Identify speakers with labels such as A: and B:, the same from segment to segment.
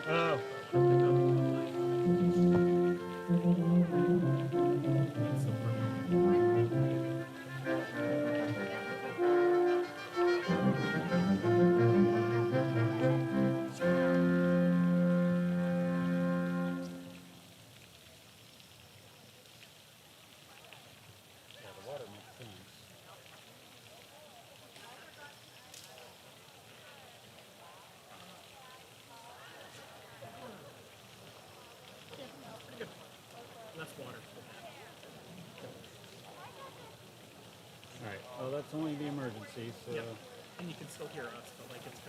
A: Oh. Yeah, the water makes sense. Pretty good. Less water. All right. Well, that's only the emergency, so. Yep. And you can still hear us, but like it's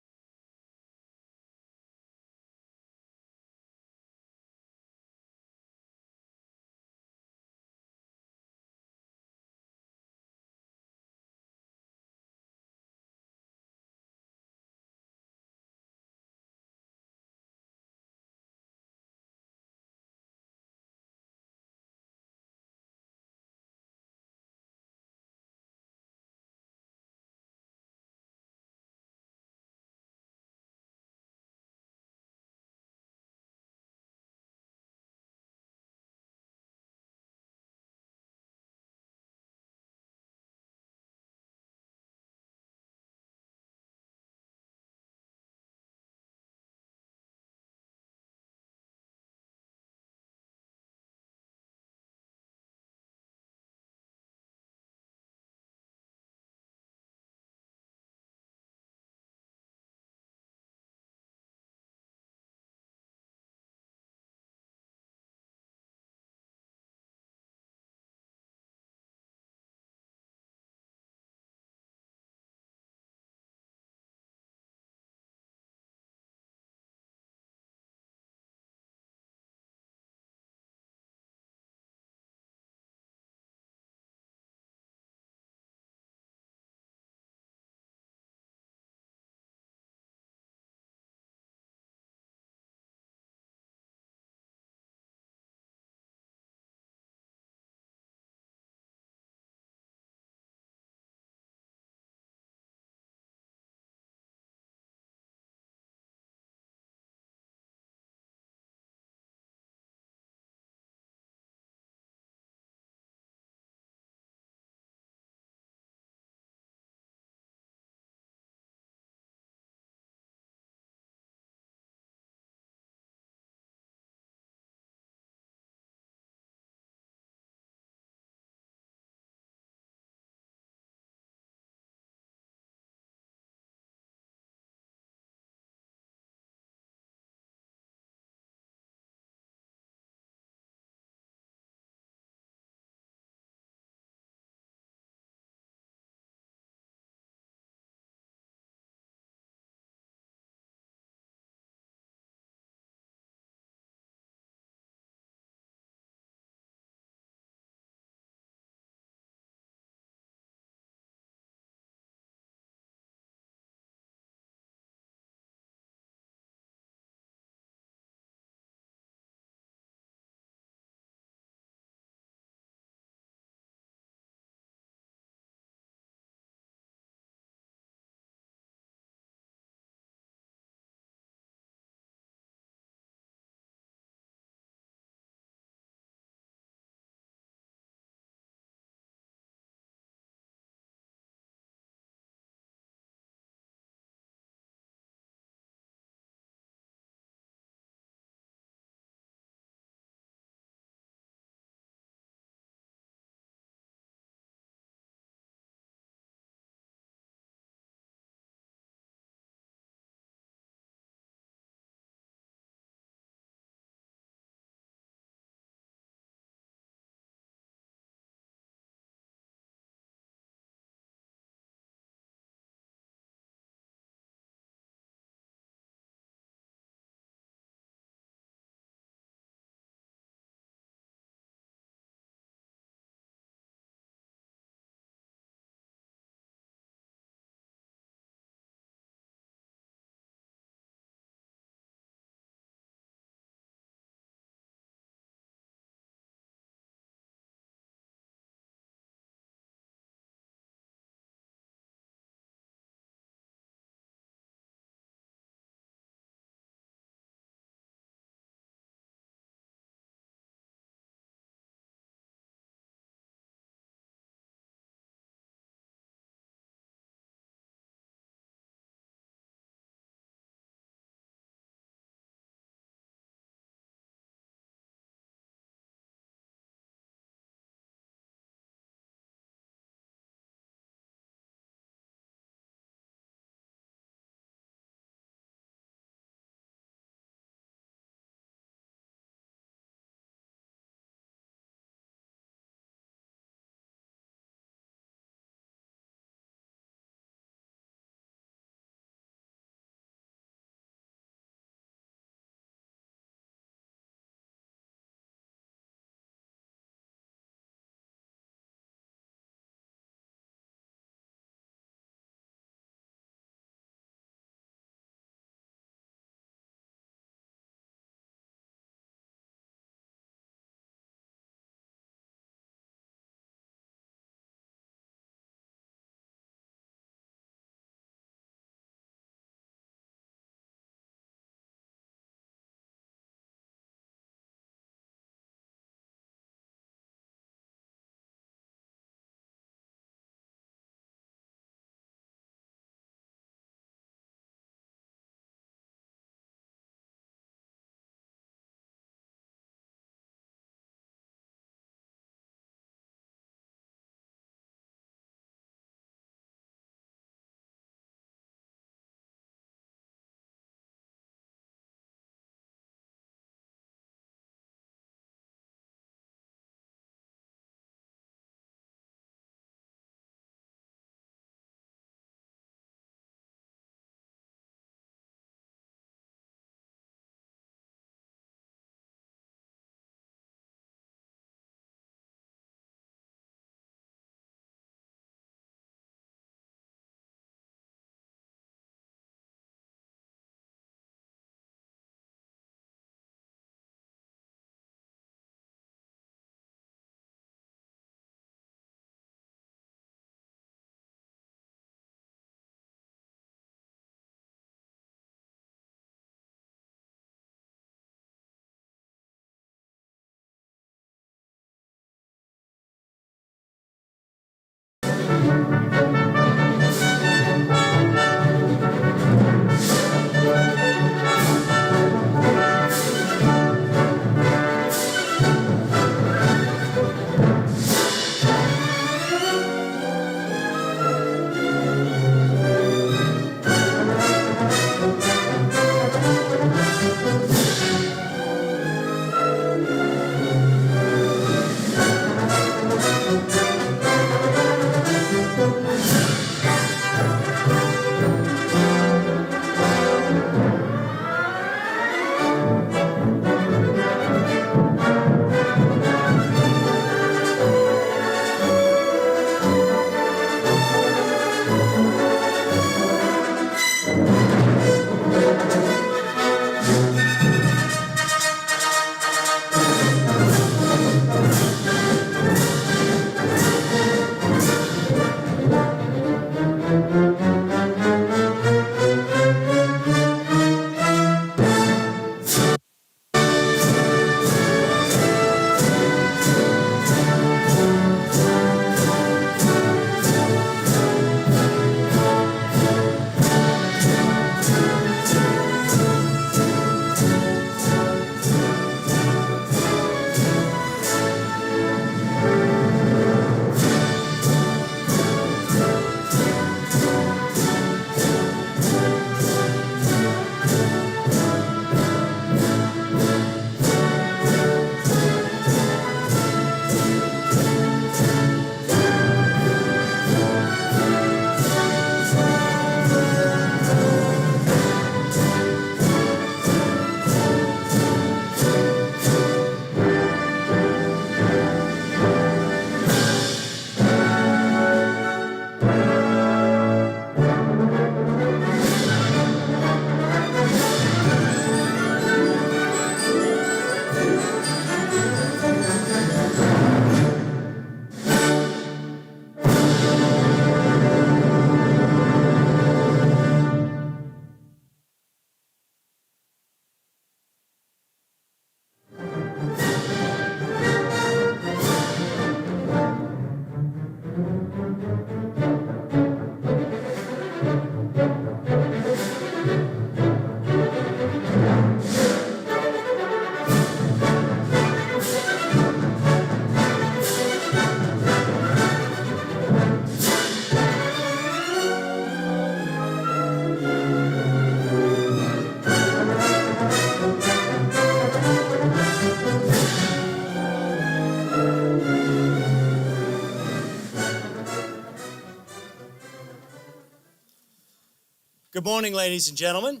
B: morning, ladies and gentlemen,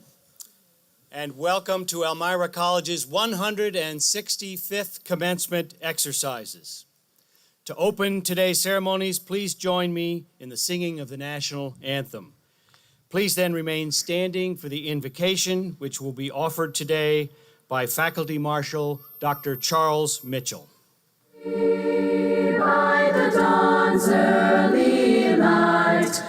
B: and welcome to Elmira College's 165th commencement exercises. To open today's ceremonies, please join me in the singing of the national anthem. Please then remain standing for the invocation, which will be offered today by Faculty Marshal Dr. Charles Mitchell.
C: By the dawn's early light,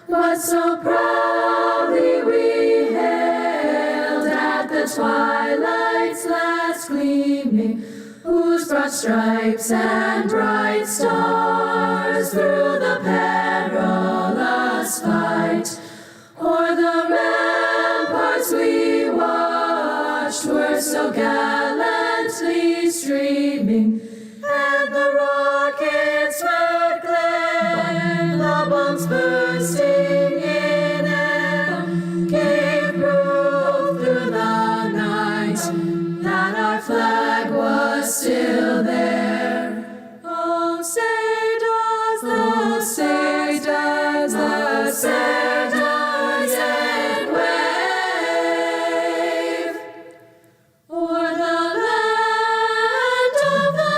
C: what so proudly we hailed at the twilight's last gleaming, whose broad stripes and bright stars through the perilous fight o'er the ramparts we watched were so gallantly streaming, and the rockets' red glare, the bombs bursting in air, gave proof through the night that our flag was still there. Oh, say does the yet wave o'er the land of the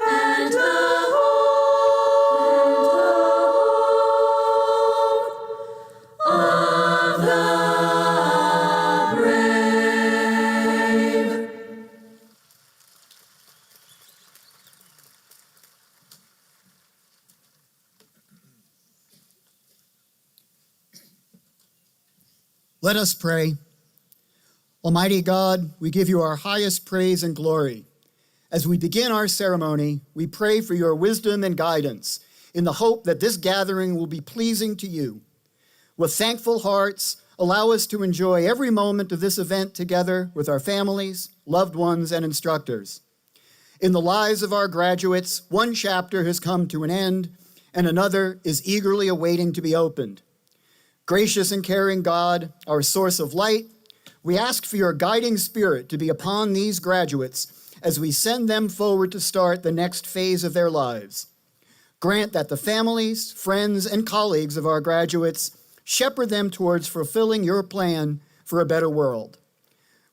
C: and the home of the brave.
D: Let us pray. Almighty God, we give you our highest praise and glory. As we begin our ceremony, we pray for your wisdom and guidance in the hope that this gathering will be pleasing to you. With thankful hearts, allow us to enjoy every moment of this event together with our families, loved ones, and instructors. In the lives of our graduates, one chapter has come to an end, and another is eagerly awaiting to be opened. Gracious and caring God, our source of light, we ask for your guiding spirit to be upon these graduates as we send them forward to start the next phase of their lives. Grant that the families, friends, and colleagues of our graduates shepherd them towards fulfilling your plan for a better world.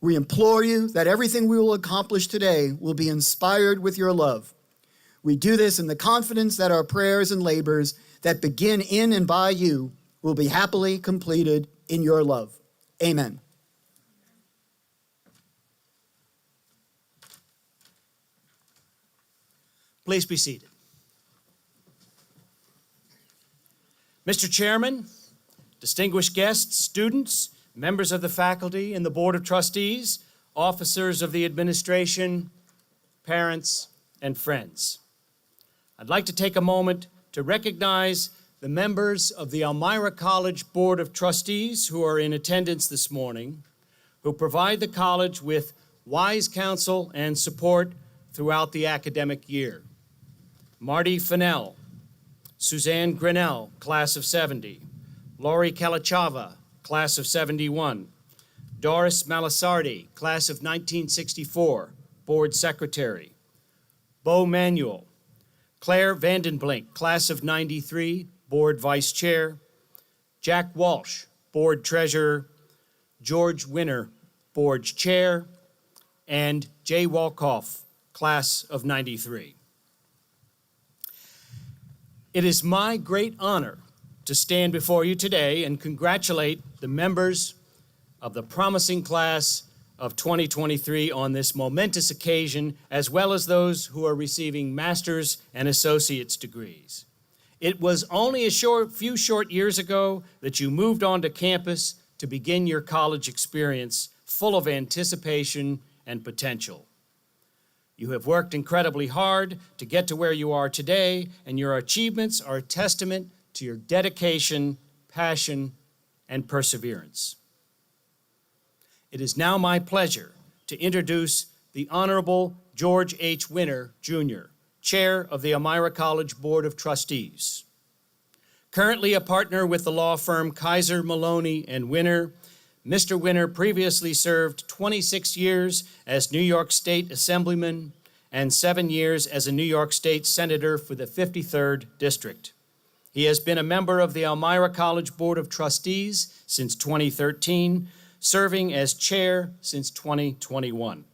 D: We implore you that everything we will accomplish today will be inspired with your love. We do this in the confidence that our prayers and labors that begin in and by you will be happily completed in your love. Amen.
B: Please be seated. Mr. Chairman, distinguished guests, students, members of the faculty and the Board of Trustees, officers of the administration, parents, and friends. I'd like to take a moment to recognize the members of the Elmira College Board of Trustees who are in attendance this morning, who provide the college with wise counsel and support throughout the academic year. Marty Fennell, Suzanne Grinnell, class of 70, Lori Kalachava, class of 71, Doris Malasardi, class of 1964, board secretary, Bo Manuel, Claire Vandenblink, class of 93, board vice chair, Jack Walsh, board treasurer, George Winner, board chair, and Jay Walkoff, class of 93. It is my great honor to stand before you today and congratulate the members of the promising class of 2023 on this momentous occasion, as well as those who are receiving master's and associate's degrees. It was only a few short years ago that you moved onto campus to begin your college experience full of anticipation and potential. You have worked incredibly hard to get to where you are today, and your achievements are a testament to your dedication, passion, and perseverance. It is now my pleasure to introduce the Honorable George H. Winner, Jr., Chair of the Elmira College Board of Trustees. Currently a partner with the law firm Kaiser, Maloney and Winner, Mr. Winner previously served 26 years as New York State Assemblyman and 7 years as a New York State Senator for the 53rd District. He has been a member of the Elmira College Board of Trustees since 2013, serving as chair since 2021.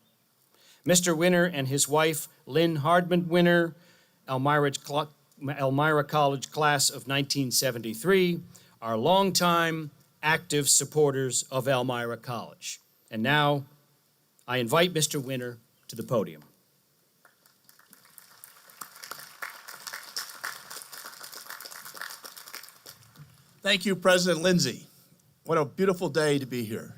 B: Mr. Winter and his wife, Lynn Hardman Winter, Elmira College class of 1973, are longtime active supporters of Elmira College. And now, I invite Mr. Winter to the podium.
E: Thank you, President Lindsay. What a beautiful day to be here.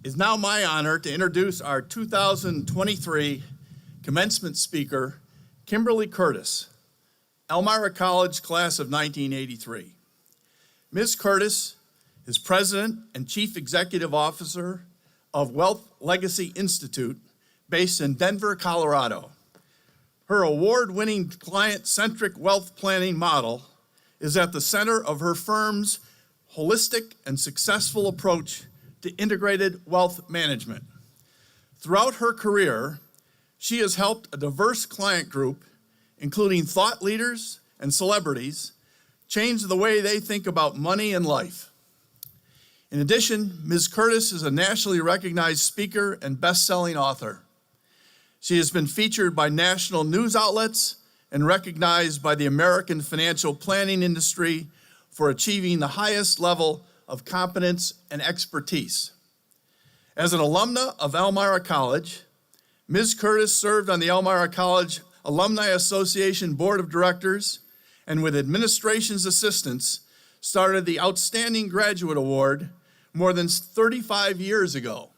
E: It's now my honor to introduce our 2023 commencement speaker, Kimberly Curtis, Elmira College class of 1983. Ms. Curtis is President and Chief Executive Officer of Wealth Legacy Institute based in Denver, Colorado. Her award-winning client-centric wealth planning model is at the center of her firm's holistic and successful approach to integrated wealth management. Throughout her career, she has helped a diverse client group, including thought leaders and celebrities, change the way they think about money and life. In addition, Ms. Curtis is a nationally recognized speaker and best-selling author. She has been featured by national news outlets and recognized by the American financial planning industry for achieving the highest level of competence and expertise. As an alumna of Elmira College, Ms. Curtis served on the Elmira College Alumni Association Board of Directors and with administration's assistance started the Outstanding Graduate Award more than 35 years ago.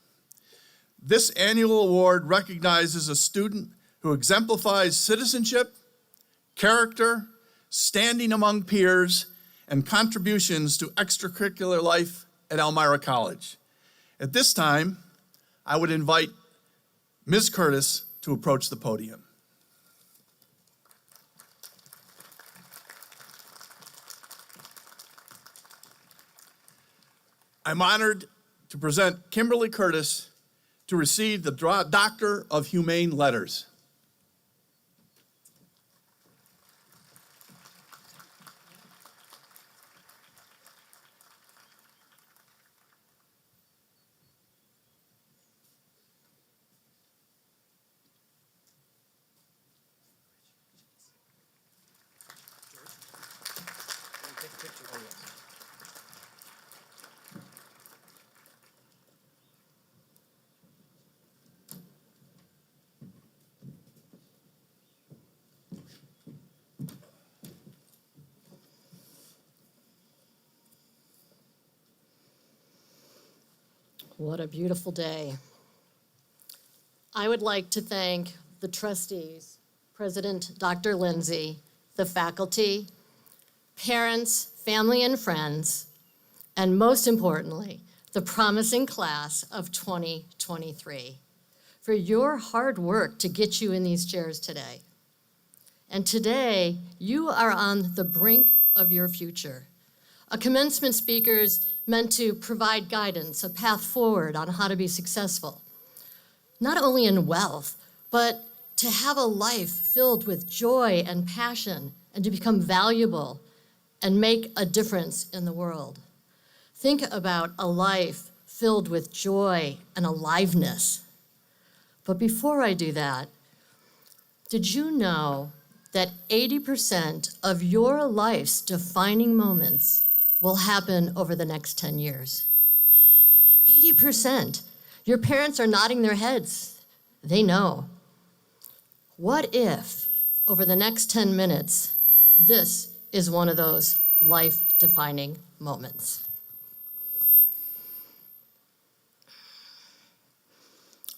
E: This annual award recognizes a student who exemplifies citizenship, character, standing among peers, and contributions to extracurricular life at Elmira College. At this time, I would invite Ms. Curtis to approach the podium. I'm honored to present Kimberly Curtis to receive the Doctor of Humane Letters.
F: What a beautiful day. I would like to thank the trustees, President Dr. Lindsay, the faculty, parents, family, and friends, and most importantly, the promising class of 2023 for your hard work to get you in these chairs today. And today, you are on the brink of your future. A commencement speaker is meant to provide guidance, a path forward on how to be successful, not only in wealth, but to have a life filled with joy and passion and to become valuable and make a difference in the world. Think about a life filled with joy and aliveness. But before I do that, did you know that 80% of your life's defining moments will happen over the next 10 years? 80%. Your parents are nodding their heads. They know. What if, over the next 10 minutes, this is one of those life-defining moments?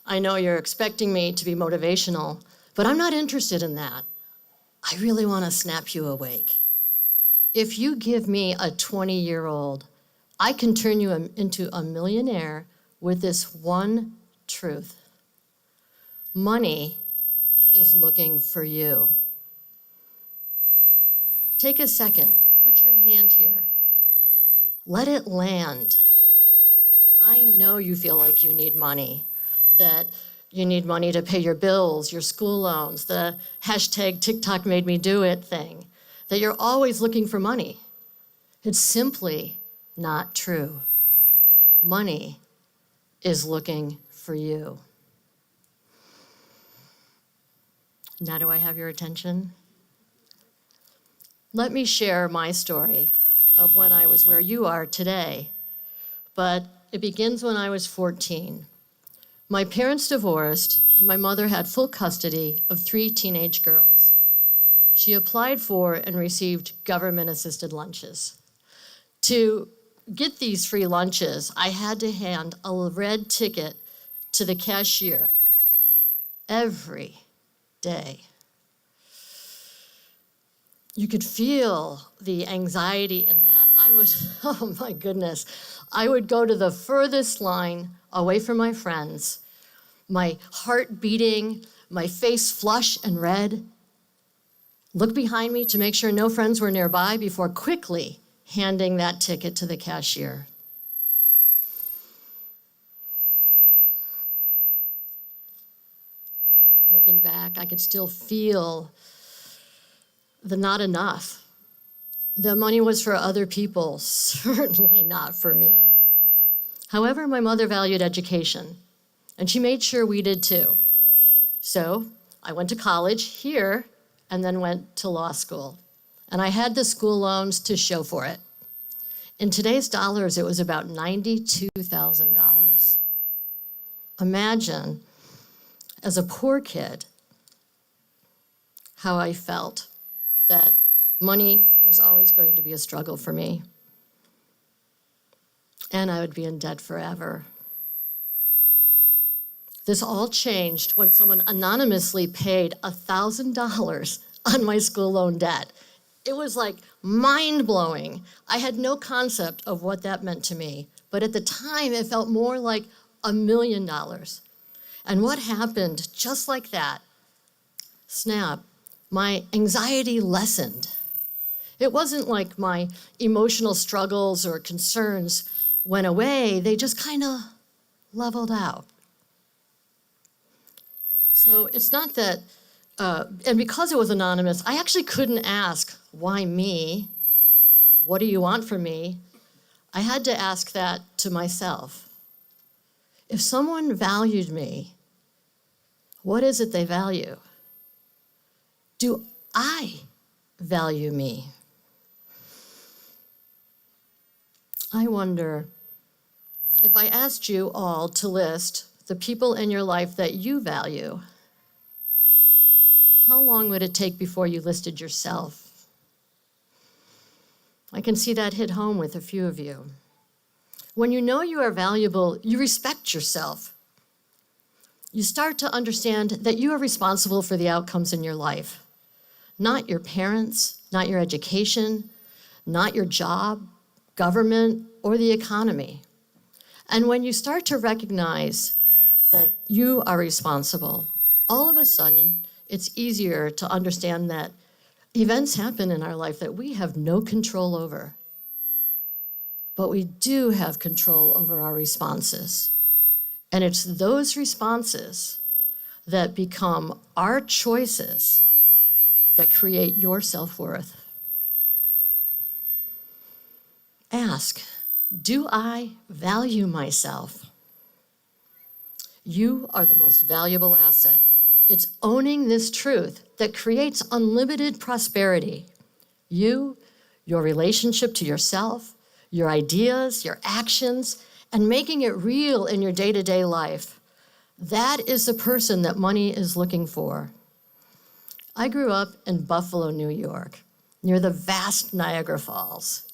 F: I know you're expecting me to be motivational, but I'm not interested in that. I really want to snap you awake. If you give me a 20-year-old, I can turn you into a millionaire with this one truth. Money is looking for you. Take a second, put your hand here. Let it land. I know you feel like you need money, that You need money to pay your bills, your school loans, the hashtag TikTok made me do it thing, that you're always looking for money. It's simply not true. Money is looking for you. Now do I have your attention? Let me share my story of when I was where you are today, but it begins when I was 14. My parents divorced, and my mother had full custody of 3 teenage girls. She applied for and received government-assisted lunches. To get these free lunches, I had to hand a red ticket to the cashier every day. You could feel the anxiety in that. Oh my goodness, I would go to the furthest line away from my friends, my heart beating, my face flush and red, look behind me to make sure no friends were nearby before quickly handing that ticket to the cashier. Looking back, I could still feel the not enough. The money was for other people, certainly not for me. However, my mother valued education, and she made sure we did too. So I went to college here and then went to law school. And I had the school loans to show for it. In today's dollars, it was about $92,000. Imagine, as a poor kid, how I felt that money was always going to be a struggle for me. And I would be in debt forever. This all changed when someone anonymously paid $1,000 on my school loan debt. It was like mind-blowing. I had no concept of what that meant to me, but at the time it felt more like $1 million. And what happened just like that? Snap, my anxiety lessened. It wasn't like my emotional struggles or concerns went away, they just kind of leveled out. So it's not that, and because it was anonymous, I actually couldn't ask, why me? What do you want from me? I had to ask that to myself. If someone valued me, what is it they value? Do I value me? I wonder if I asked you all to list the people in your life that you value, how long would it take before you listed yourself? I can see that hit home with a few of you. When you know you are valuable, you respect yourself. You start to understand that you are responsible for the outcomes in your life, not your parents, not your education, not your job, government, or the economy. And when you start to recognize that you are responsible, all of a sudden, it's easier to understand that events happen in our life that we have no control over. But we do have control over our responses. And it's those responses that become our choices that create your self-worth. Ask, do I value myself? You are the most valuable asset. It's owning this truth that creates unlimited prosperity. You, your relationship to yourself, your ideas, your actions, and making it real in your day-to-day life. That is the person that money is looking for. I grew up in Buffalo, New York, near the vast Niagara Falls.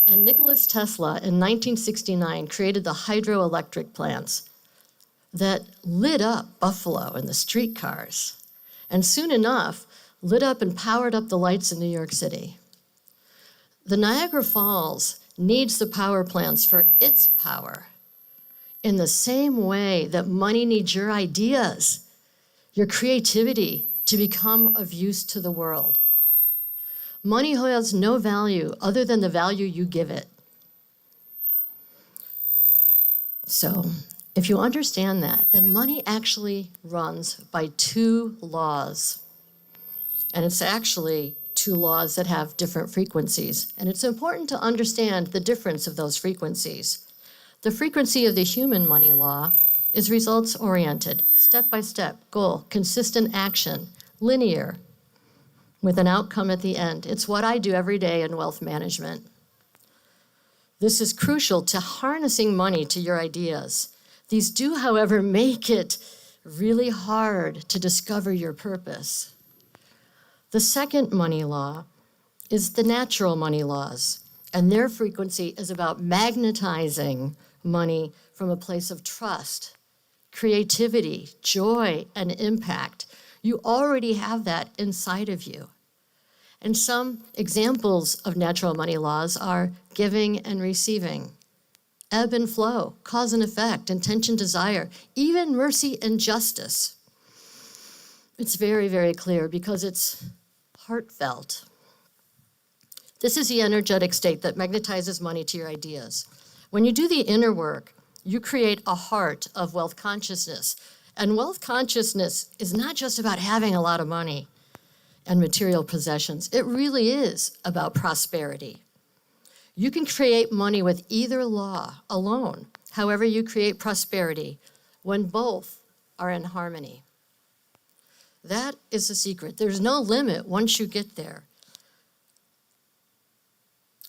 F: And Nikola Tesla in 1969 created the hydroelectric plants that lit up Buffalo and the streetcars, and soon enough lit up and powered up the lights in New York City. The Niagara Falls needs the power plants for its power in the same way that money needs your ideas, your creativity to become of use to the world. Money has no value other than the value you give it. So If you understand that, then money actually runs by two laws. And it's actually two laws that have different frequencies. And it's important to understand the difference of those frequencies. The frequency of the human money law is results-oriented, step-by-step, goal, consistent action, linear, with an outcome at the end. It's what I do every day in wealth management. This is crucial to harnessing money to your ideas. These do, however, make it really hard to discover your purpose. The second money law is the natural money laws, and their frequency is about magnetizing money from a place of trust, creativity, joy, and impact. You already have that inside of you. And some examples of natural money laws are giving and receiving, ebb and flow, cause and effect, intention, desire, even mercy and justice. It's very, very clear because it's heartfelt. This is the energetic state that magnetizes money to your ideas. When you do the inner work, you create a heart of wealth consciousness. And wealth consciousness is not just about having a lot of money and material possessions. It really is about prosperity. You can create money with either law alone. However, you create prosperity when both are in harmony. That is the secret. There's no limit once you get there.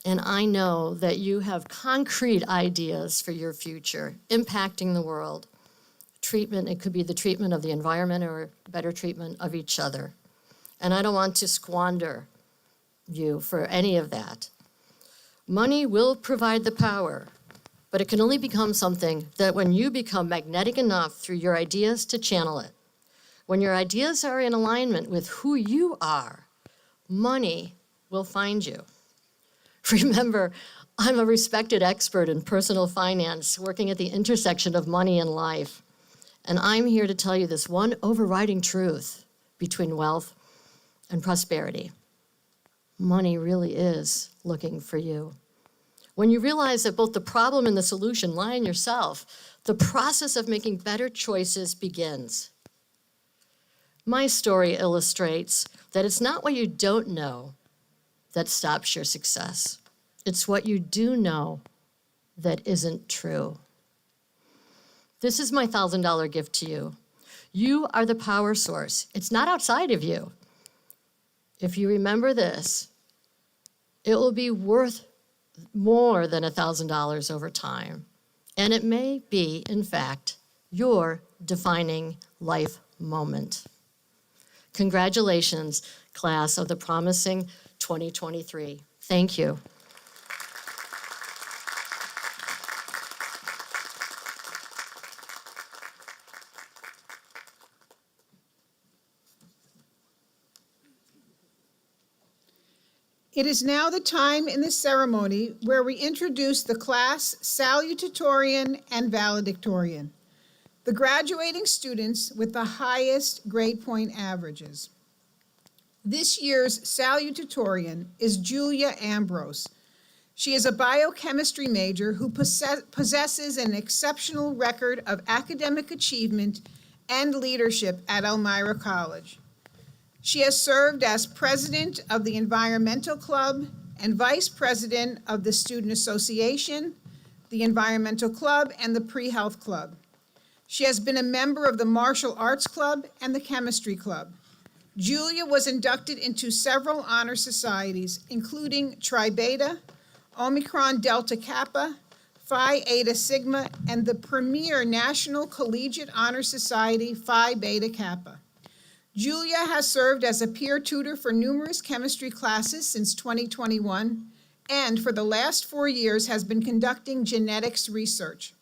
F: And I know that you have concrete ideas for your future, impacting the world. Treatment, it could be the treatment of the environment or better treatment of each other. And I don't want to squander you for any of that. Money will provide the power, but it can only become something that when you become magnetic enough through your ideas to channel it. When your ideas are in alignment with who you are, money will find you. Remember, I'm a respected expert in personal finance, working at the intersection of money and life. And I'm here to tell you this one overriding truth between wealth and prosperity. Money really is looking for you. When you realize that both the problem and the solution lie in yourself, the process of making better choices begins. My story illustrates that it's not what you don't know that stops your success. It's what you do know that isn't true. This is my $1,000 gift to you. You are the power source. It's not outside of you. If you remember this, it will be worth more than $1,000 over time. And it may be, in fact, your defining life moment. Congratulations, class of the promising 2023. Thank you.
G: It is now the time in the ceremony where we introduce the class salutatorian and valedictorian, the graduating students with the highest grade point averages. This year's salutatorian is Julia Ambrose. She is a biochemistry major who possesses an exceptional record of academic achievement and leadership at Elmira College. She has served as president of the Environmental Club and vice president of the Student Association, the Environmental Club, and the Pre-Health Club. She has been a member of the Martial Arts Club and the Chemistry Club. Julia was inducted into several honor societies, including Tri Beta, Omicron Delta Kappa, Phi Eta Sigma, and the premier National Collegiate Honor Society, Phi Beta Kappa. Julia has served as a peer tutor for numerous chemistry classes since 2021, and for the last 4 years has been conducting genetics research.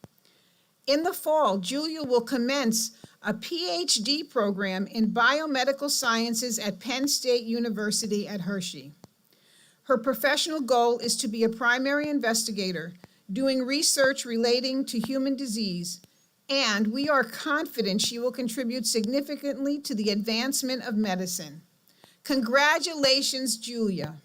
G: In the fall, Julia will commence a PhD program in biomedical sciences at Penn State University at Hershey. Her professional goal is to be a primary investigator, doing research relating to human disease, and we are confident she will contribute significantly to the advancement of medicine. Congratulations, Julia.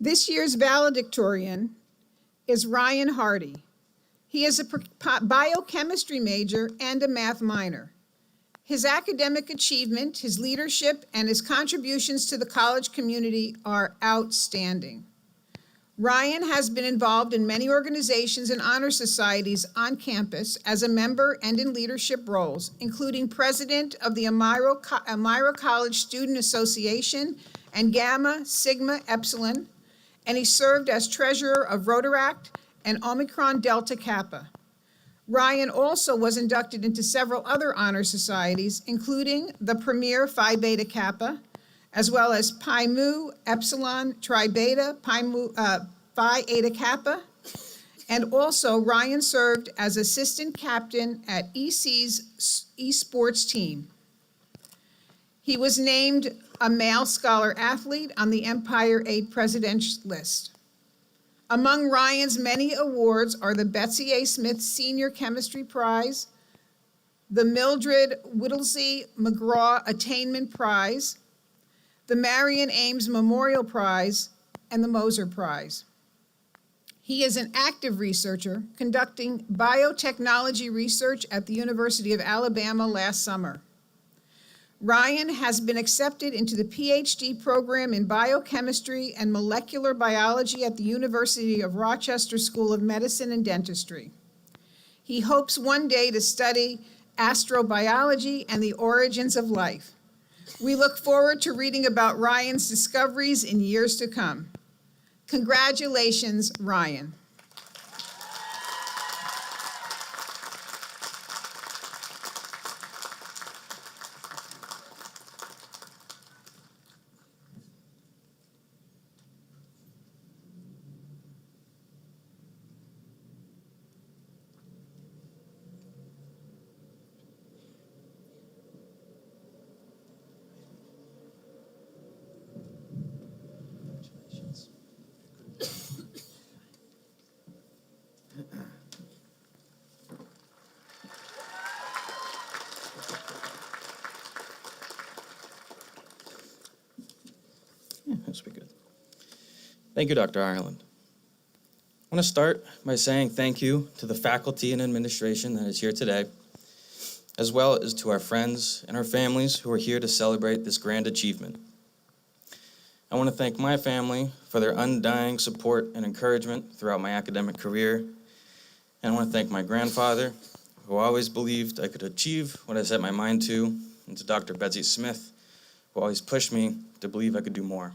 G: This year's valedictorian is Ryan Hardy. He is a biochemistry major and a math minor. His academic achievement, his leadership, and his contributions to the college community are outstanding. Ryan has been involved in many organizations and honor societies on campus as a member and in leadership roles, including president of the Elmira College Student Association and Gamma Sigma Epsilon, and he served as treasurer of Rotaract and Omicron Delta Kappa. Ryan also was inducted into several other honor societies, including the premier Phi Beta Kappa, as well as Pi Mu Epsilon Tri Beta Phi Eta Kappa, and also Ryan served as assistant captain at EC's esports team. He was named a male scholar athlete on the Empire 8 presidential list. Among Ryan's many awards are the Betsy A. Smith Senior Chemistry Prize, the Mildred Whittlesey McGraw Attainment Prize, the Marion Ames Memorial Prize, and the Moser Prize. He is an active researcher conducting biotechnology research at the University of Alabama last summer. Ryan has been accepted into the PhD program in biochemistry and molecular biology at the University of Rochester School of Medicine and Dentistry. He hopes one day to study astrobiology and the origins of life. We look forward to reading about Ryan's discoveries in years to come. Congratulations, Ryan.
H: This will be good. Thank you, Dr. Ireland. I want to start by saying thank you to the faculty and administration that is here today, as well as to our friends and our families who are here to celebrate this grand achievement. I want to thank my family for their undying support and encouragement throughout my academic career. And I want to thank my grandfather, who always believed I could achieve what I set my mind to, and to Dr. Betsy Smith, who always pushed me to believe I could do more.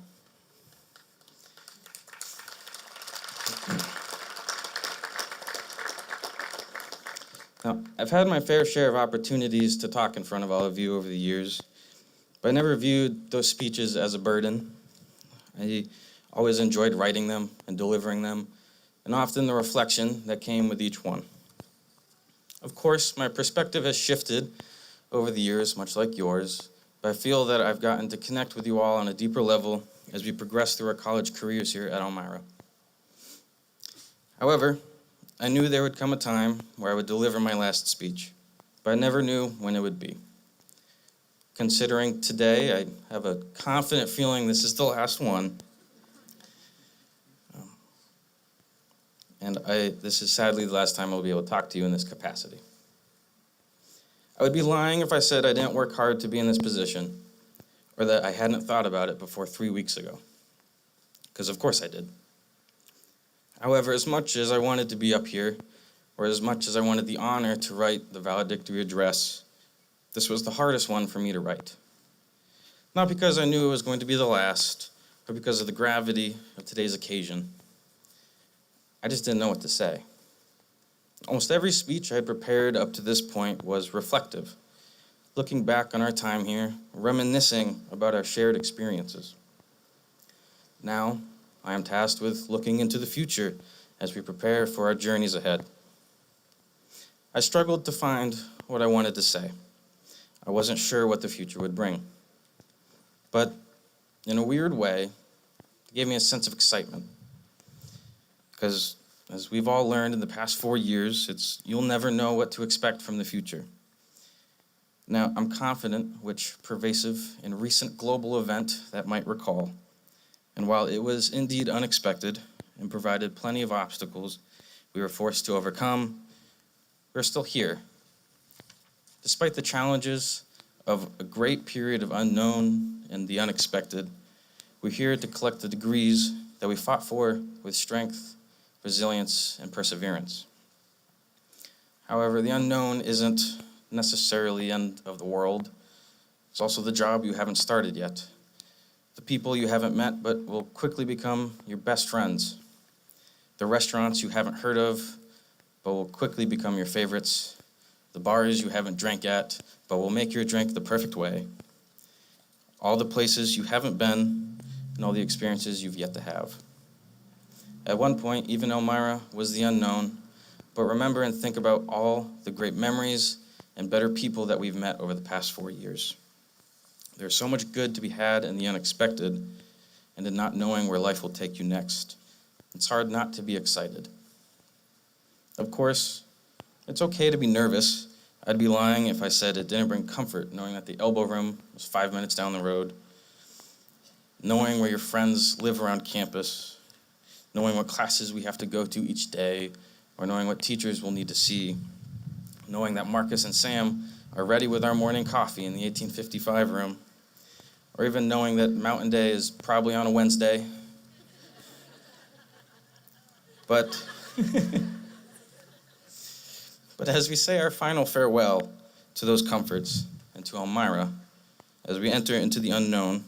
H: Now, I've had my fair share of opportunities to talk in front of all of you over the years, but I never viewed those speeches as a burden. I always enjoyed writing them and delivering them, and often the reflection that came with each one. Of course, my perspective has shifted over the years, much like yours, but I feel that I've gotten to connect with you all on a deeper level as we progress through our college careers here at Elmira. However, I knew there would come a time where I would deliver my last speech, but I never knew when it would be. Considering today, I have a confident feeling this is the last one. This is sadly the last time I'll be able to talk to you in this capacity. I would be lying if I said I didn't work hard to be in this position, or that I hadn't thought about it before 3 weeks ago, because of course I did. However, as much as I wanted to be up here, or as much as I wanted the honor to write the valedictory address, this was the hardest one for me to write. Not because I knew it was going to be the last, but because of the gravity of today's occasion. I just didn't know what to say. Almost every speech I had prepared up to this point was reflective, looking back on our time here, reminiscing about our shared experiences. Now, I am tasked with looking into the future as we prepare for our journeys ahead. I struggled to find what I wanted to say. I wasn't sure what the future would bring. But in a weird way, it gave me a sense of excitement. Because as we've all learned in the past 4 years, you'll never know what to expect from the future. Now, I'm confident which pervasive and recent global event that might recall, And while it was indeed unexpected and provided plenty of obstacles we were forced to overcome, we're still here. Despite the challenges of a great period of unknown and the unexpected, we're here to collect the degrees that we fought for with strength, resilience, and perseverance. However, the unknown isn't necessarily the end of the world. It's also the job you haven't started yet, the people you haven't met but will quickly become your best friends, the restaurants you haven't heard of but will quickly become your favorites, the bars you haven't drank at but will make your drink the perfect way, all the places you haven't been, and all the experiences you've yet to have. At one point, even Elmira was the unknown, but remember and think about all the great memories and better people that we've met over the past 4 years. There's so much good to be had in the unexpected and in not knowing where life will take you next. It's hard not to be excited. Of course, it's okay to be nervous. I'd be lying if I said it didn't bring comfort knowing that the elbow room was 5 minutes down the road, knowing where your friends live around campus, knowing what classes we have to go to each day, or knowing what teachers we'll need to see, knowing that Marcus and Sam are ready with our morning coffee in the 1855 room, or even knowing that Mountain Day is probably on a Wednesday. But as we say our final farewell to those comforts and to Elmira, as we enter into the unknown,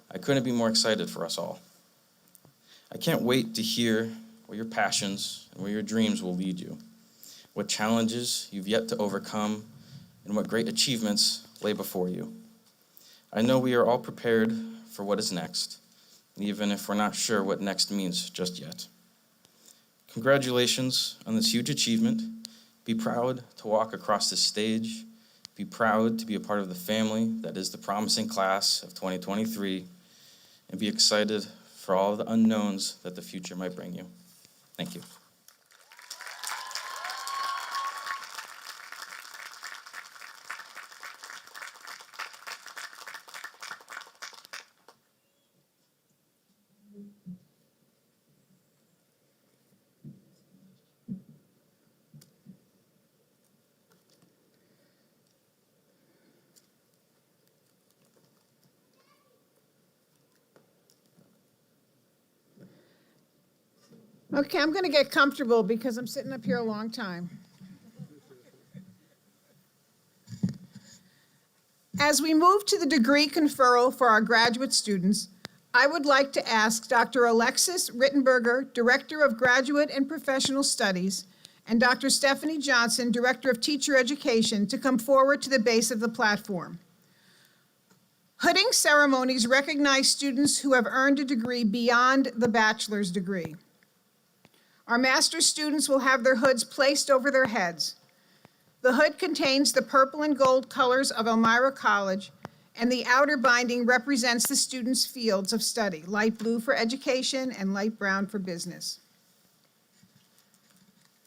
H: I couldn't be more excited for us all. I can't wait to hear where your passions and where your dreams will lead you, what challenges you've yet to overcome, and what great achievements lay before you. I know we are all prepared for what is next, even if we're not sure what next means just yet. Congratulations on this huge achievement. Be proud to walk across this stage. Be proud to be a part of the family that is the promising class of 2023, and be excited for all the unknowns that the future might bring you. Thank you.
G: Okay, I'm going to get comfortable because I'm sitting up here a long time. As we move to the degree conferral for our graduate students, I would like to ask Dr. Alexis Rittenberger, Director of Graduate and Professional Studies, and Dr. Stephanie Johnson, Director of Teacher Education, to come forward to the base of the platform. Hooding ceremonies recognize students who have earned a degree beyond the bachelor's degree. Our master's students will have their hoods placed over their heads. The hood contains the purple and gold colors of Elmira College, and the outer binding represents the students' fields of study, light blue for education and light brown for business.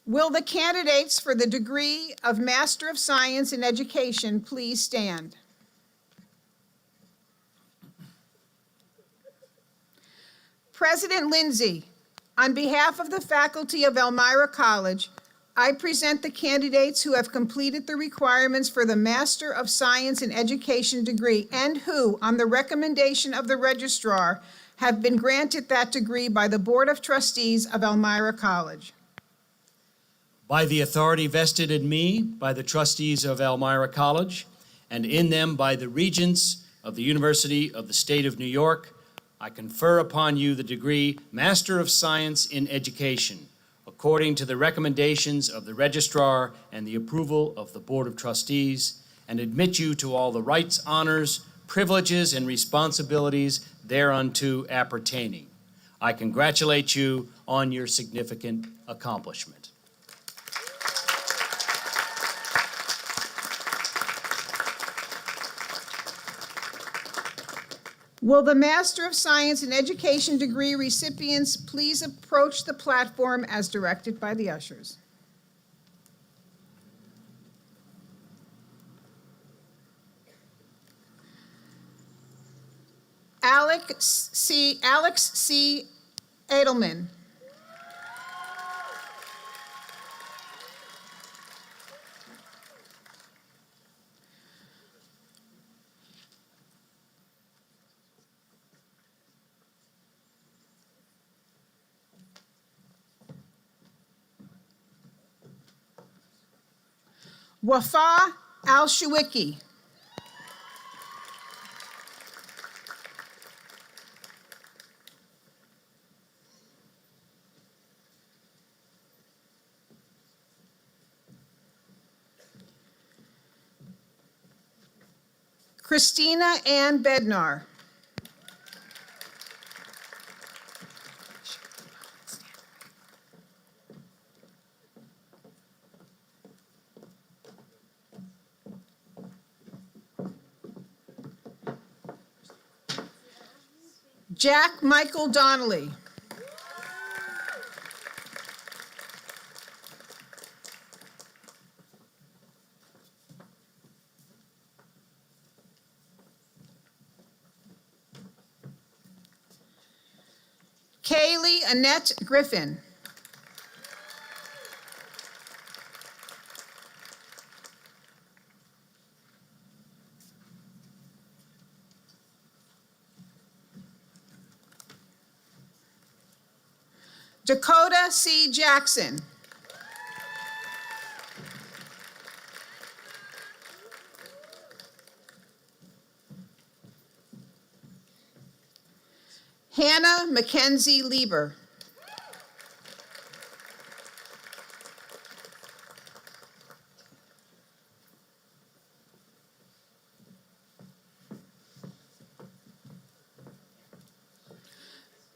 G: Will the candidates for the degree of Master of Science in Education please stand? President Lindsay, on behalf of the faculty of Elmira College, I present the candidates who have completed the requirements for the Master of Science in Education degree and who, on the recommendation of the registrar, have been granted that degree by the Board of Trustees of Elmira College.
B: By the authority vested in me by the trustees of Elmira College, and in them by the regents of the University of the State of New York, I confer upon you the degree Master of Science in Education, according to the recommendations of the registrar and the approval of the Board of Trustees, and admit you to all the rights, honors, privileges, and responsibilities thereunto appertaining. I congratulate you on your significant accomplishment.
G: Will the Master of Science in Education degree recipients please approach the platform as directed by the ushers? Alex C. Edelman. Wafa Al-Shawiki. Christina Ann Bednar. Jack Michael Donnelly. Kaylee Annette Griffin. Dakota C. Jackson. Hannah Mackenzie Lieber.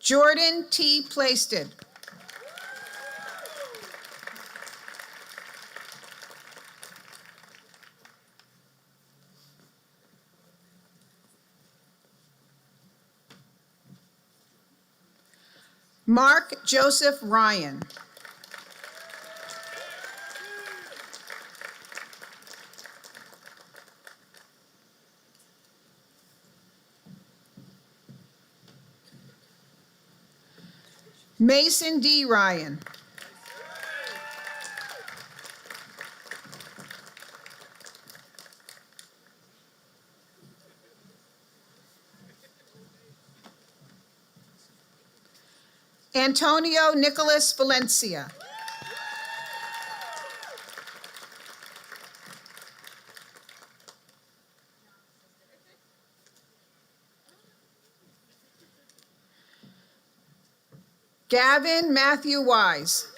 G: Jordan T. Plaisted. Mark Joseph Ryan. Mason D. Ryan. Antonio Nicholas Valencia. Gavin Matthew Wise.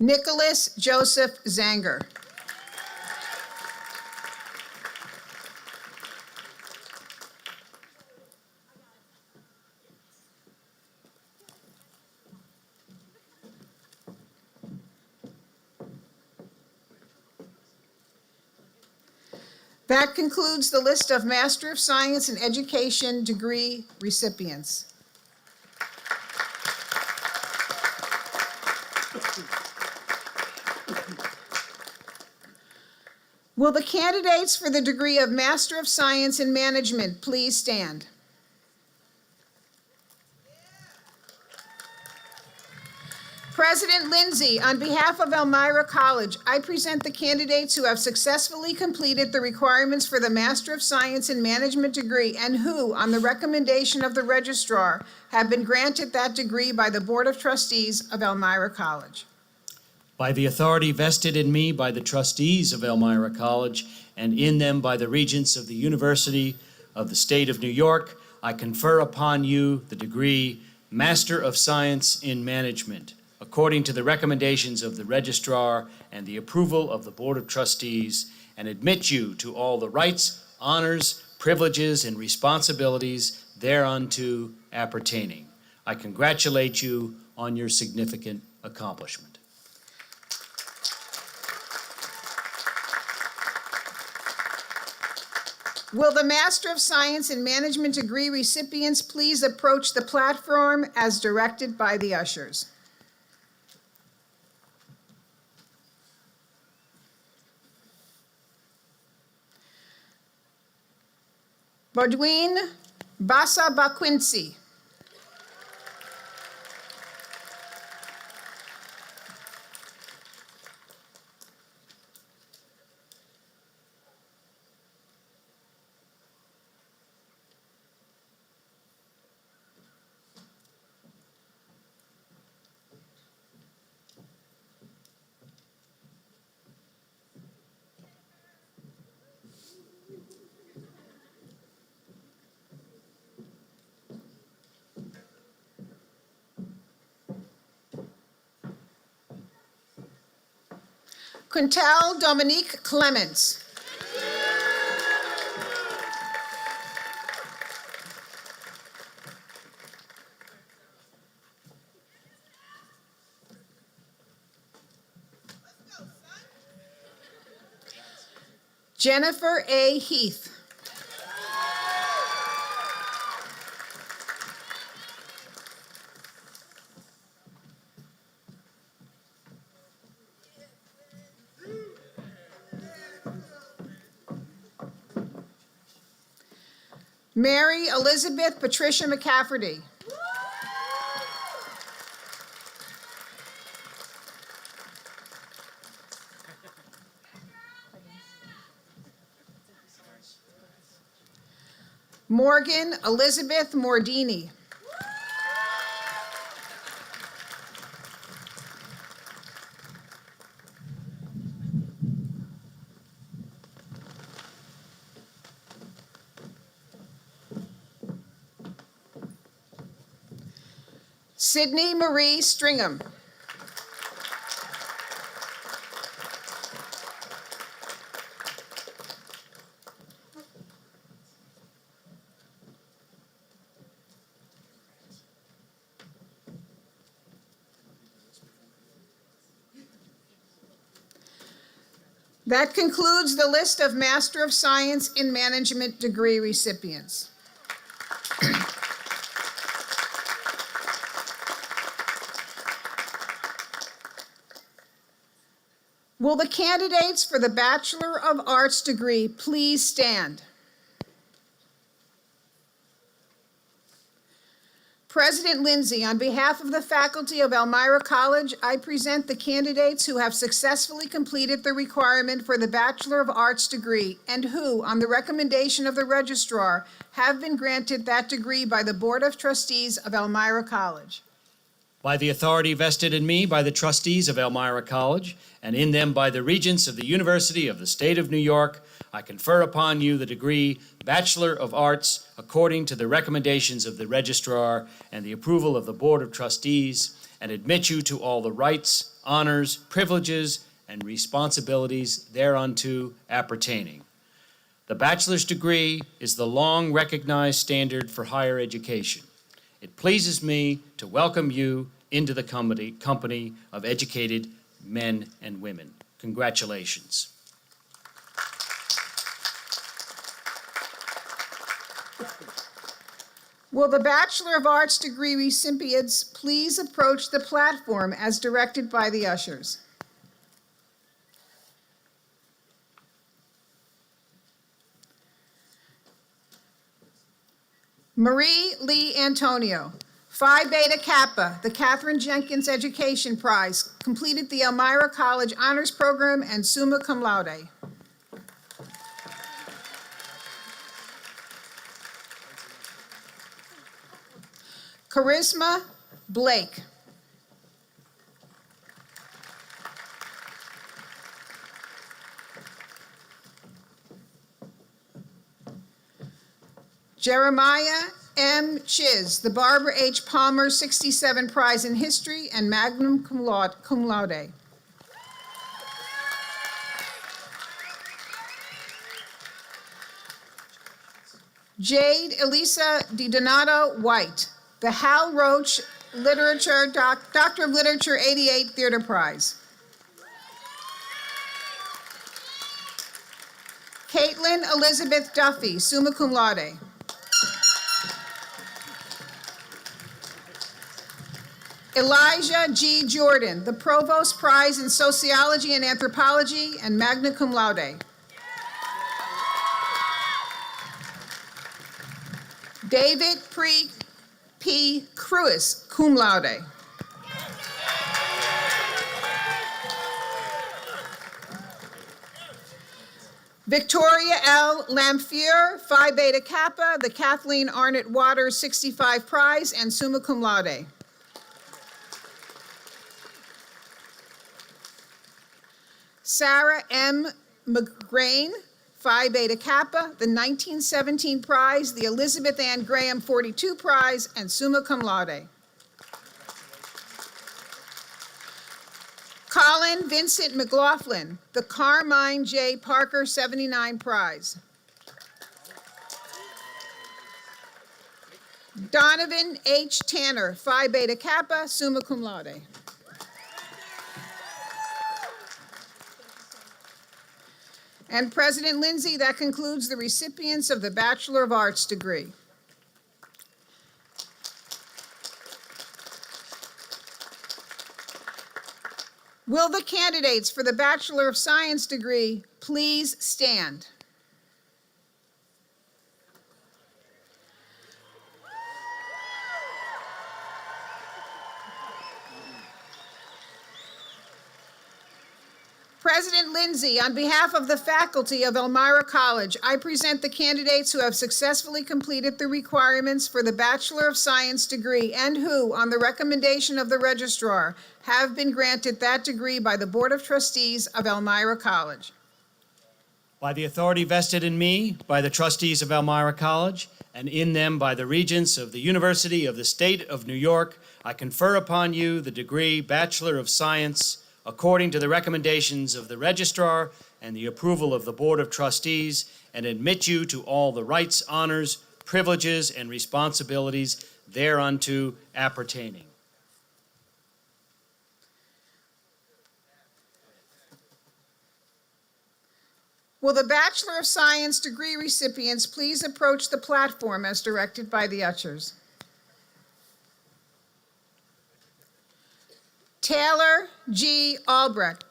G: Nicholas Joseph Zanger. That concludes the list of Master of Science in Education degree recipients. Will the candidates for the degree of Master of Science in Management please stand? President Lindsay, on behalf of Elmira College, I present the candidates who have successfully completed the requirements for the Master of Science in Management degree and who, on the recommendation of the registrar, have been granted that degree by the Board of Trustees of Elmira College.
B: By the authority vested in me by the trustees of Elmira College and in them by the regents of the University of the State of New York, I confer upon you the degree Master of Science in Management, according to the recommendations of the registrar and the approval of the Board of Trustees, and admit you to all the rights, honors, privileges, and responsibilities thereunto appertaining. I congratulate you on your significant accomplishment.
G: Will the Master of Science in Management degree recipients please approach the platform as directed by the ushers? Bodwin Basa Baquincy. Quintel Dominique Clements. Jennifer A. Heath. Mary Elizabeth Patricia McCafferty. Morgan Elizabeth Mordini. Sydney Marie Stringham. That concludes the list of Master of Science in Management degree recipients. Will the candidates for the Bachelor of Arts degree please stand? President Lindsay, on behalf of the faculty of Elmira College, I present the candidates who have successfully completed the requirement for the Bachelor of Arts degree and who, on the recommendation of the registrar, have been granted that degree by the Board of Trustees of Elmira College.
B: By the authority vested in me by the trustees of Elmira College, and in them by the regents of the University of the State of New York, I confer upon you the degree Bachelor of Arts according to the recommendations of the registrar and the approval of the Board of Trustees, and admit you to all the rights, honors, privileges, and responsibilities thereunto appertaining. The bachelor's degree is the long-recognized standard for higher education. It pleases me to welcome you into the company of educated men and women. Congratulations.
G: Will the Bachelor of Arts degree recipients please approach the platform as directed by the ushers? Marie Lee Antonio, Phi Beta Kappa, the Katherine Jenkins Education Prize, completed the Elmira College Honors Program and summa cum laude. Charisma Blake. Jeremiah M. Chiz, the Barbara H. Palmer 67 Prize in History and Magna Cum Laude. Jade Elisa DiDonato White, the Hal Roach Doctor of Literature 88 Theater Prize. Caitlin Elizabeth Duffy, summa cum laude. Elijah G. Jordan, the Provost Prize in Sociology and Anthropology and magna cum laude. David P. Cruz, cum laude. Victoria L. Lamphere, Phi Beta Kappa, the Kathleen Arnott Waters 65 Prize and summa cum laude. Sarah M. McGrain, Phi Beta Kappa, the 1917 Prize, the Elizabeth Ann Graham 42 Prize, and summa cum laude. Colin Vincent McLaughlin, the Carmine J. Parker 79 Prize. Donovan H. Tanner, Phi Beta Kappa, summa cum laude. And President Lindsay, that concludes the recipients of the Bachelor of Arts degree. Will the candidates for the Bachelor of Science degree please stand? President Lindsay, on behalf of the faculty of Elmira College, I present the candidates who have successfully completed the requirements for the Bachelor of Science degree and who, on the recommendation of the registrar, have been granted that degree by the Board of Trustees of Elmira College.
B: By the authority vested in me by the trustees of Elmira College, and in them by the regents of the University of the State of New York, I confer upon you the degree Bachelor of Science according to the recommendations of the registrar and the approval of the Board of Trustees, and admit you to all the rights, honors, privileges, and responsibilities thereunto appertaining.
G: Will the Bachelor of Science degree recipients please approach the platform as directed by the ushers? Taylor G. Albrecht.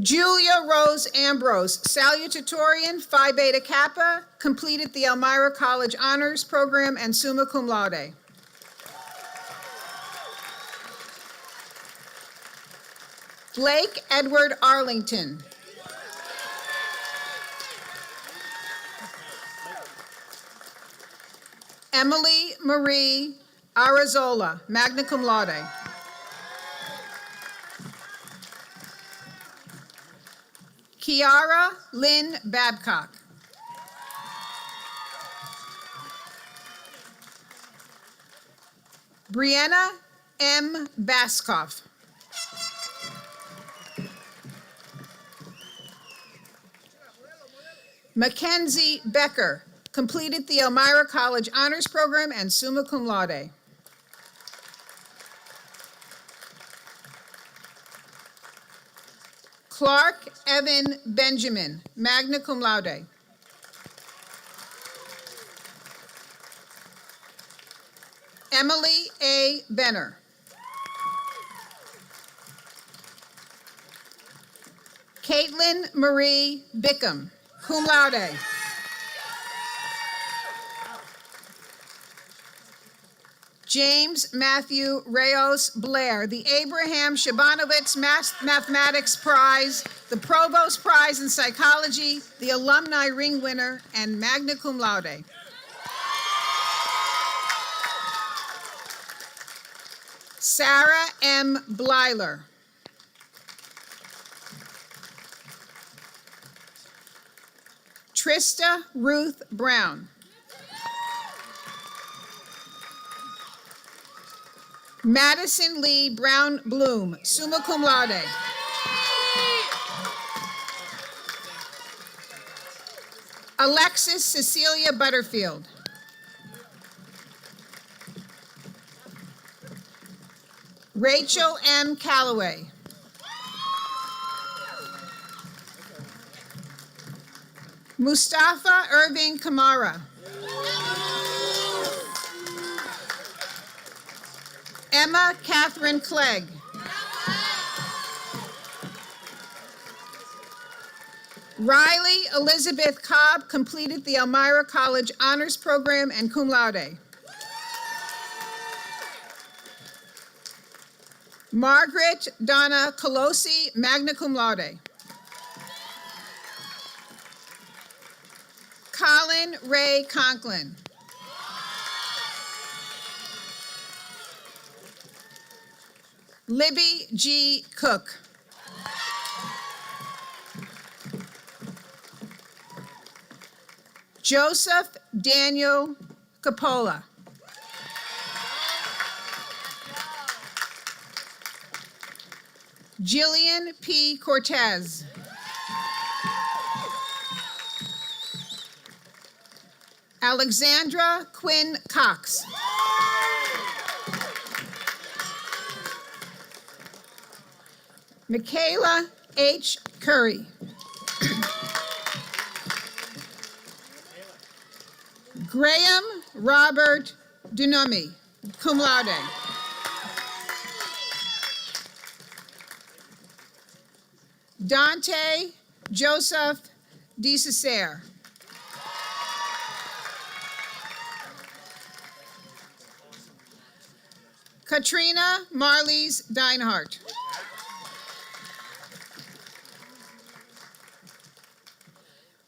G: Julia Rose Ambrose, salutatorian, Phi Beta Kappa, completed the Elmira College Honors Program and summa cum laude. Blake Edward Arlington. Emily Marie Arazola, magna cum laude. Kiara Lynn Babcock. Brianna M. Baskoff. Mackenzie Becker, completed the Elmira College Honors Program and summa cum laude. Clark Evan Benjamin, magna cum laude. Emily A. Benner. Caitlin Marie Bickham, cum laude. James Matthew Reyes Blair, the Abraham Shabanovitz Mathematics Prize, the Provost Prize in Psychology, the Alumni Ring winner, and magna cum laude. Sarah M. Blyler. Trista Ruth Brown. Madison Lee Brown Bloom, summa cum laude. Alexis Cecilia Butterfield. Rachel M. Calloway. Mustafa Irving Kamara. Emma Catherine Clegg. Riley Elizabeth Cobb completed the Elmira College Honors Program and cum laude. Margaret Donna Colosi, magna cum laude. Colin Ray Conklin. Libby G. Cook. Joseph Daniel Capola. Jillian P. Cortez. Alexandra Quinn Cox. Michaela H. Curry. Graham Robert Dunami, cum laude. Dante Joseph DeCesare. Katrina Marlies Deinhardt.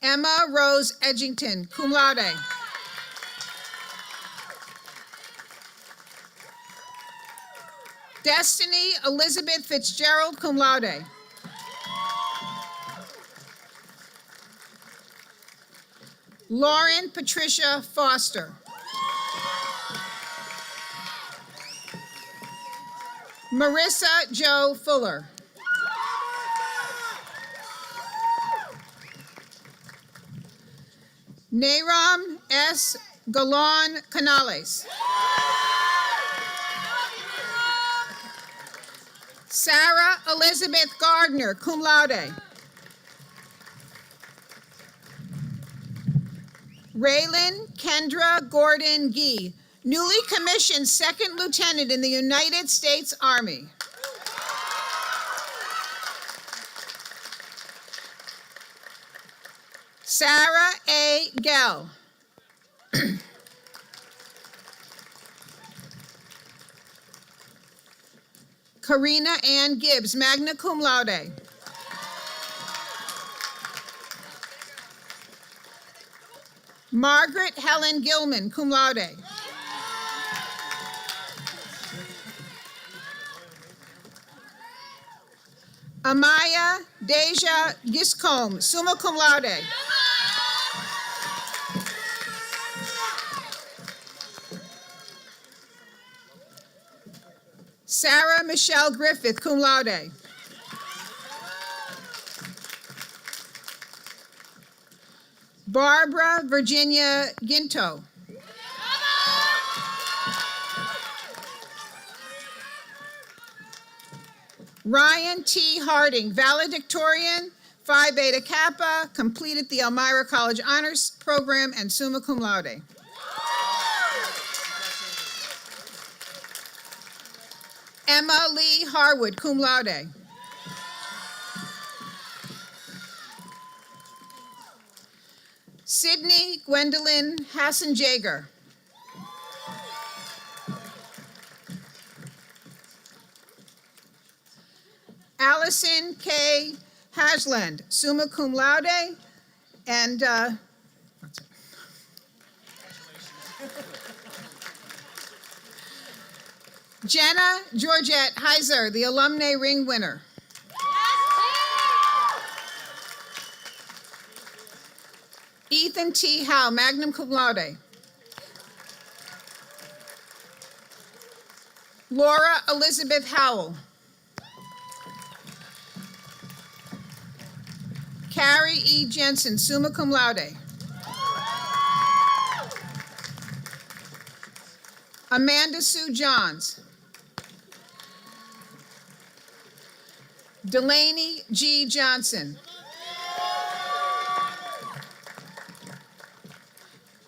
G: Emma Rose Edgington, cum laude. Destiny Elizabeth Fitzgerald, cum laude. Lauren Patricia Foster. Marissa Jo Fuller. Nayram S. Galon Canales. Sarah Elizabeth Gardner, cum laude. Raylan Kendra Gordon Gee, newly commissioned second lieutenant in the United States Army. Sarah A. Gell. Karina Ann Gibbs, magna cum laude. Margaret Helen Gilman, cum laude. Amaya Deja Giscombe, summa cum laude. Sarah Michelle Griffith, cum laude. Barbara Virginia Ginto. Ryan T. Harding, valedictorian, Phi Beta Kappa, completed the Elmira College Honors Program and summa cum laude. Emma Lee Harwood, cum laude. Sydney Gwendolyn Hassan-Jager. Allison K. Hasland, summa cum laude, and that's it. Jenna Georgette Heiser, the alumni ring winner. Ethan T. Howe, magna cum laude. Laura Elizabeth Howell. Carrie E. Jensen, summa cum laude. Amanda Sue Johns. Delaney G. Johnson.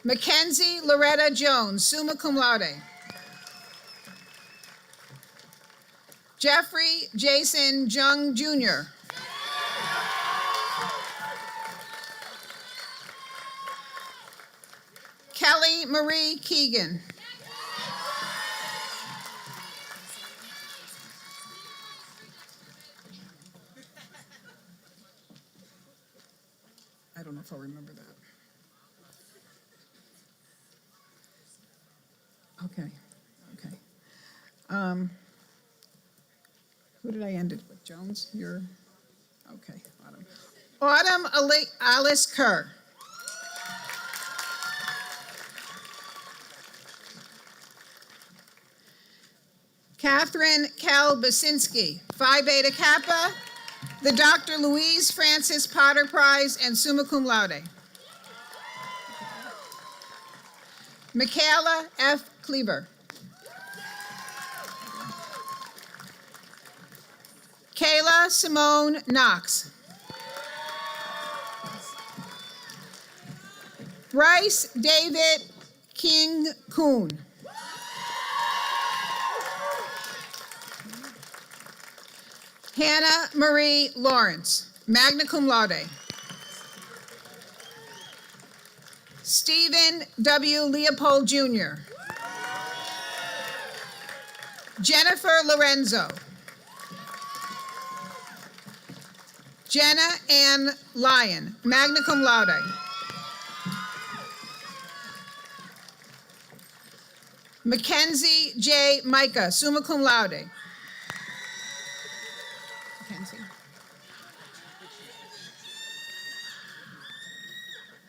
G: Mackenzie Loretta Jones, summa cum laude. Jeffrey Jason Jung Jr. Kelly Marie Keegan. I don't know if I'll remember that. Okay. Who did I end it with? Jones? You're, okay, Autumn. Alice Kerr. Catherine Cal Basinski, Phi Beta Kappa, the Dr. Louise Francis Potter Prize, and summa cum laude. Michaela F. Kleber. Kayla Simone Knox. Bryce David King Kuhn. Hannah Marie Lawrence, magna cum laude. Stephen W. Leopold Jr. Jennifer Lorenzo. Jenna Ann Lyon, magna cum laude. Mackenzie J. Micah, summa cum laude. Mackenzie.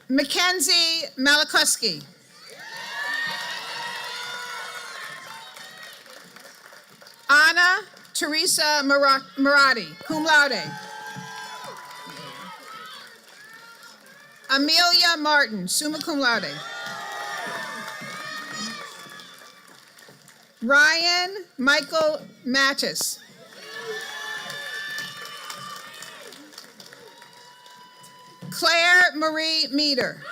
G: Mackenzie Malakowski. Anna Teresa Marati, cum laude. Amelia Martin, summa cum laude. Ryan Michael Mattis. Claire Marie Meter.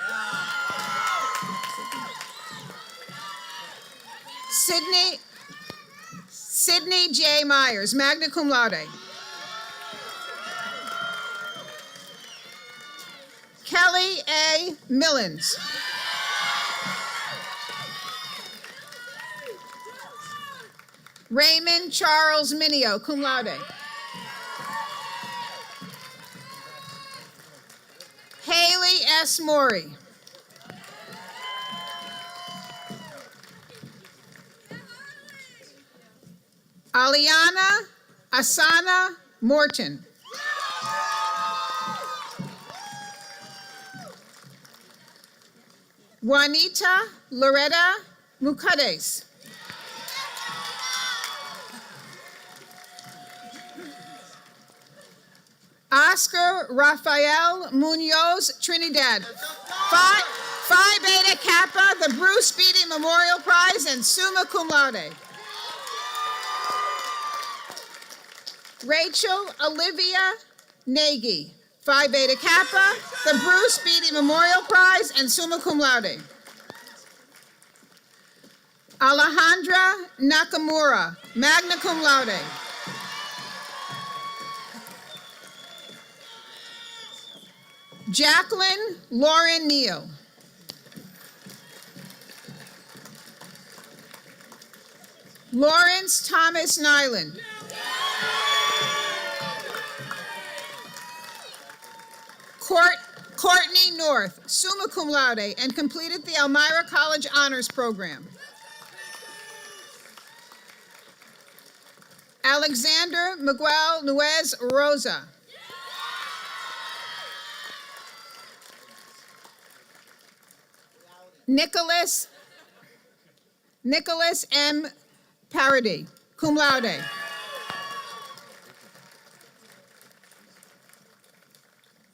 G: Sydney J. Myers, magna cum laude. Kelly A. Millens. Raymond Charles Minio, cum laude. Haley S. Morey. Aliana Asana Morton. Juanita Loretta Mucades. Oscar Rafael Munoz Trinidad. Phi Beta Kappa, the Bruce Beatty Memorial Prize, and summa cum laude. Rachel Olivia Nagy, Phi Beta Kappa, the Bruce Beatty Memorial Prize, and summa cum laude. Alejandra Nakamura, magna cum laude. Jacqueline Lauren Neal. Lawrence Thomas Nyland. Courtney North, summa cum laude, and completed the Elmira College Honors Program. Alexander Miguel Nuez Rosa. Nicholas M. Parody, cum laude.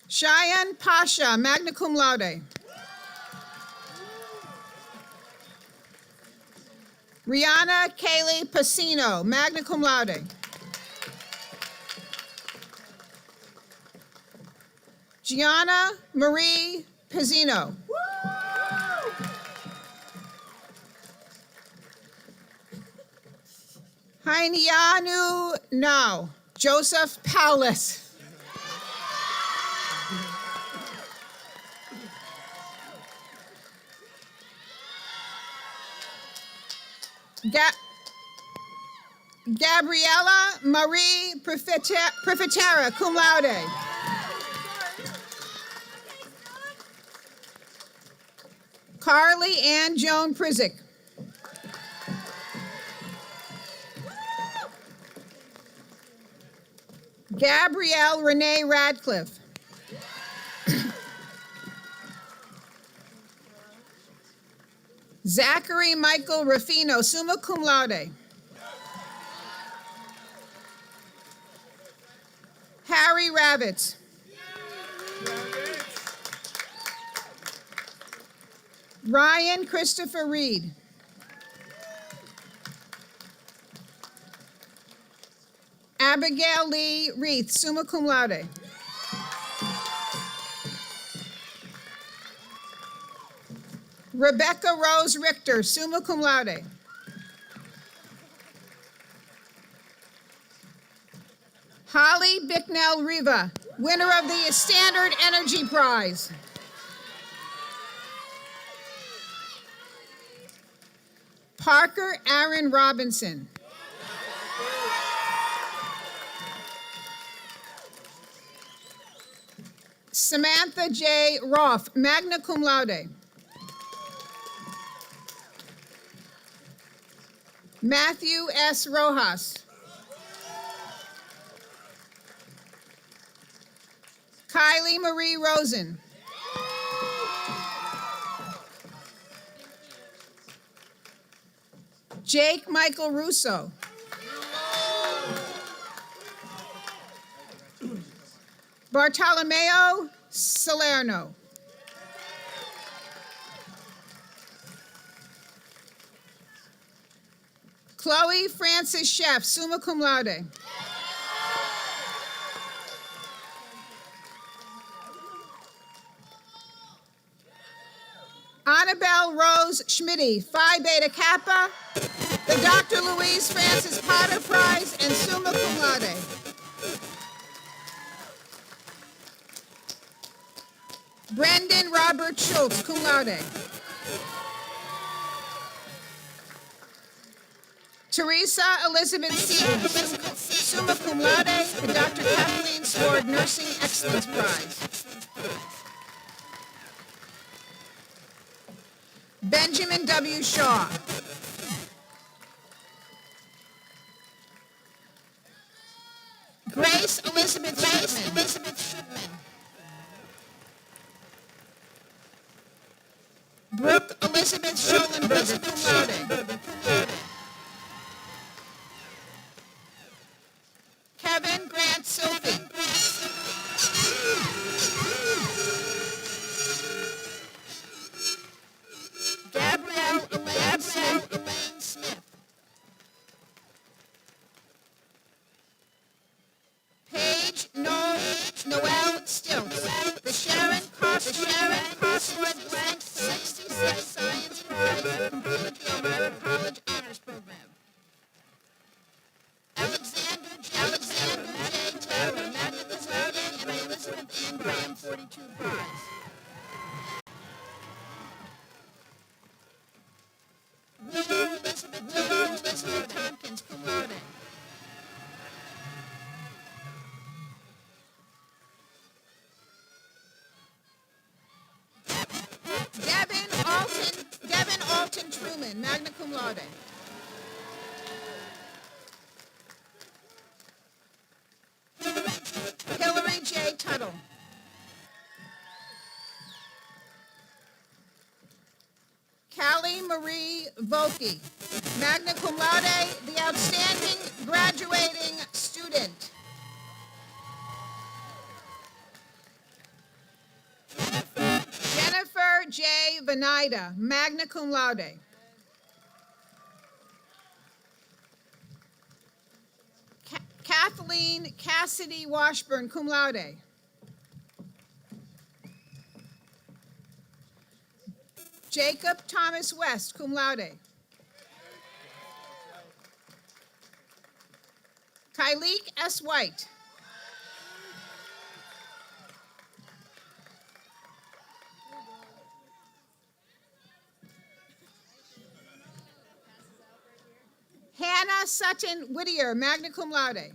G: Cheyenne Pasha, magna cum laude. Rihanna Kaylee Pacino, magna cum laude. Gianna Marie Pizzino. Hainianu No. Joseph Paulus. Gabriella Marie Prefetera, cum laude. Carly Ann Joan Prizik. Gabrielle Renee Radcliffe. Zachary Michael Ruffino, summa cum laude. Harry Ravitz. Ryan Christopher Reed. Abigail Lee Reith, summa cum laude. Rebecca Rose Richter, summa cum laude. Holly Bicknell Riva, winner of the Standard Energy Prize. Parker Aaron Robinson. Samantha J. Roth, magna cum laude. Matthew S. Rojas. Kylie Marie Rosen. Jake Michael Russo. Bartolomeo Salerno. Chloe Francis Sheff, summa cum laude. Annabelle Rose Schmitty, Phi Beta Kappa, the Dr. Louise Francis Potter Prize, and summa cum laude. Brendan Robert Schultz, cum laude. Teresa Elizabeth Seaton, summa cum laude, the Dr. Kathleen Sword Nursing Excellence Prize. Benjamin W. Shaw. Grace Elizabeth Shipman. Brooke Elizabeth Schoenberger, cum laude. Kevin Grant Sophie. Gabrielle Elaine Smith. Paige Noel Stilts. The Sharon Coswood Blank 66 Science Prize from Elmira College Honors Program. Alexander J. Taylor, magna cum laude, and Elizabeth Ann Graham 42 Prize. Willow Elizabeth Tompkins, cum laude. Devin Alton Truman, magna cum laude. Hillary J. Tuttle. Callie Marie Volke, magna cum laude, the outstanding graduating student. Jennifer J. Venida, magna cum laude. Kathleen Cassidy Washburn, cum laude. Jacob Thomas West, cum laude. Kyleek S. White. Hannah Sutton Whittier, magna cum laude.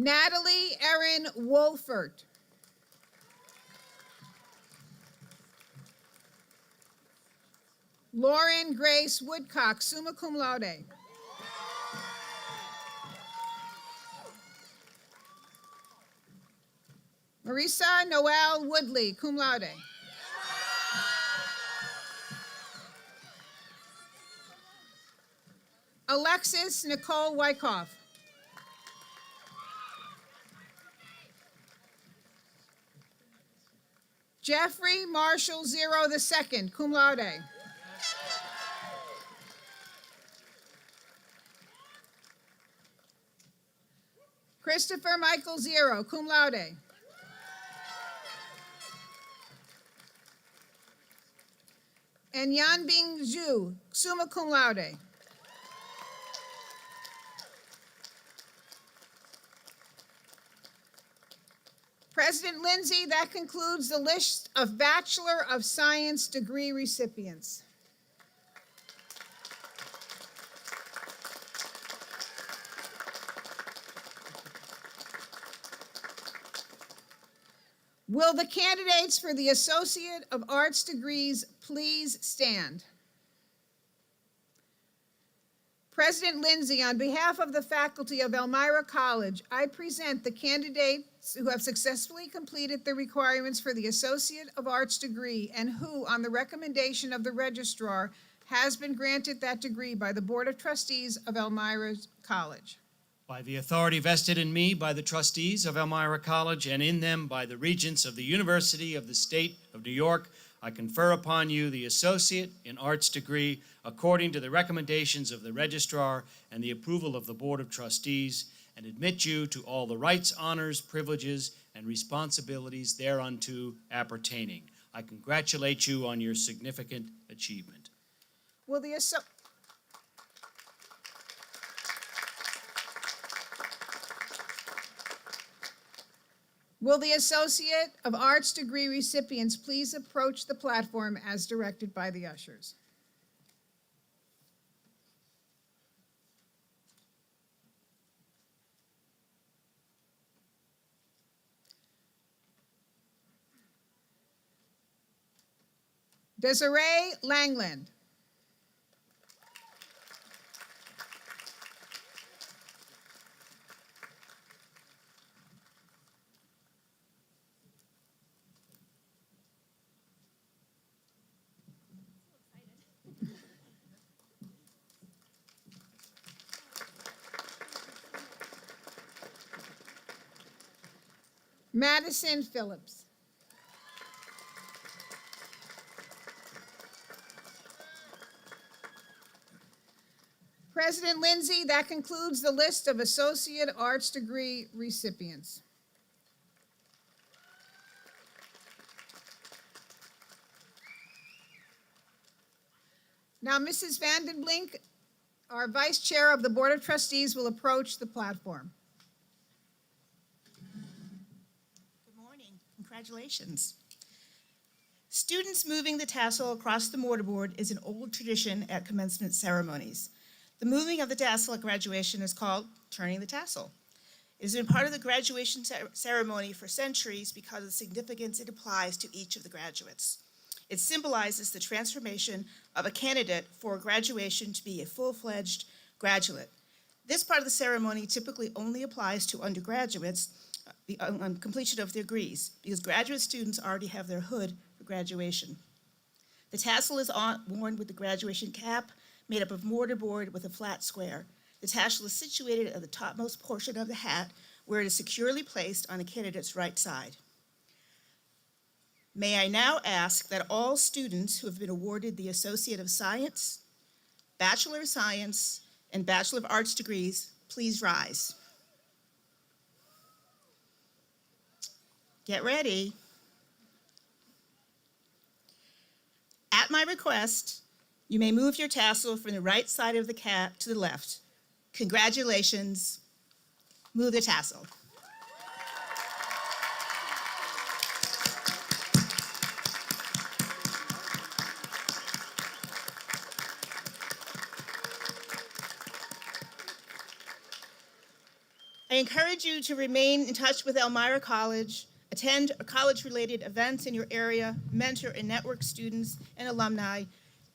G: Natalie Erin Wolfert. Lauren Grace Woodcock, summa cum laude. Marisa Noel Woodley, cum laude. Alexis Nicole Wyckoff. Jeffrey Marshall Zero II, cum laude. Christopher Michael Zero, cum laude. And Yanbing Zhu, summa cum laude. President Lindsay, that concludes the list of Bachelor of Science degree recipients. Will the candidates for the Associate of Arts degrees please stand? President Lindsay, on behalf of the faculty of Elmira College, I present the candidates who have successfully completed the requirements for the Associate of Arts degree and who, on the recommendation of the registrar, has been granted that degree by the Board of Trustees of Elmira College.
B: By the authority vested in me by the trustees of Elmira College and in them by the regents of the University of the State of New York, I confer upon you the Associate in Arts degree according to the recommendations of the registrar and the approval of the Board of Trustees, and admit you to all the rights, honors, privileges, and responsibilities thereunto appertaining. I congratulate you on your significant achievement.
G: Will the Associate of Arts degree recipients please approach the platform as directed by the ushers? Desiree Langland. Madison Phillips. President Lindsay, that concludes the list of Associate Arts degree recipients. Now, Mrs. Vanden Blink, our Vice Chair of the Board of Trustees, will approach the platform.
I: Good morning. Congratulations. Students moving the tassel across the mortarboard is an old tradition at commencement ceremonies. The moving of the tassel at graduation is called turning the tassel. It has been part of the graduation ceremony for centuries because of the significance it applies to each of the graduates. It symbolizes the transformation of a candidate for graduation to be a full-fledged graduate. This part of the ceremony typically only applies to undergraduates on completion of their degrees, because graduate students already have their hood for graduation. The tassel is worn with the graduation cap, made up of mortarboard with a flat square. The tassel is situated at the topmost portion of the hat, where it is securely placed on a candidate's right side. May I now ask that all students who have been awarded the Associate of Science, Bachelor of Science and Bachelor of Arts degrees, please rise. Get ready. At my request, you may move your tassel from the right side of the cap to the left. Congratulations. Move the tassel. I encourage you to remain in touch with Elmira College, attend college-related events in your area, mentor and network students and alumni,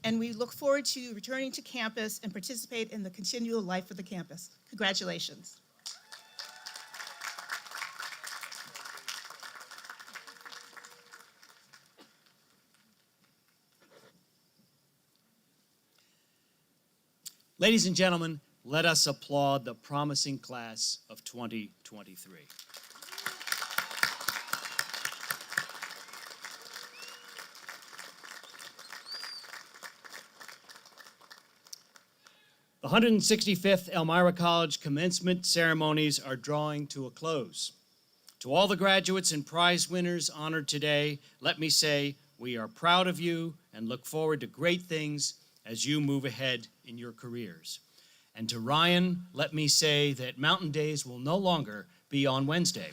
I: and we look forward to returning to campus and participate in the continual life of the campus. Congratulations.
B: Ladies and gentlemen, let us applaud the promising class of 2023. The 165th Elmira College commencement ceremonies are drawing to a close. To all the graduates and prize winners honored today, let me say we are proud of you and look forward to great things as you move ahead in your careers. And to Ryan, let me say that Mountain Days will no longer be on Wednesday.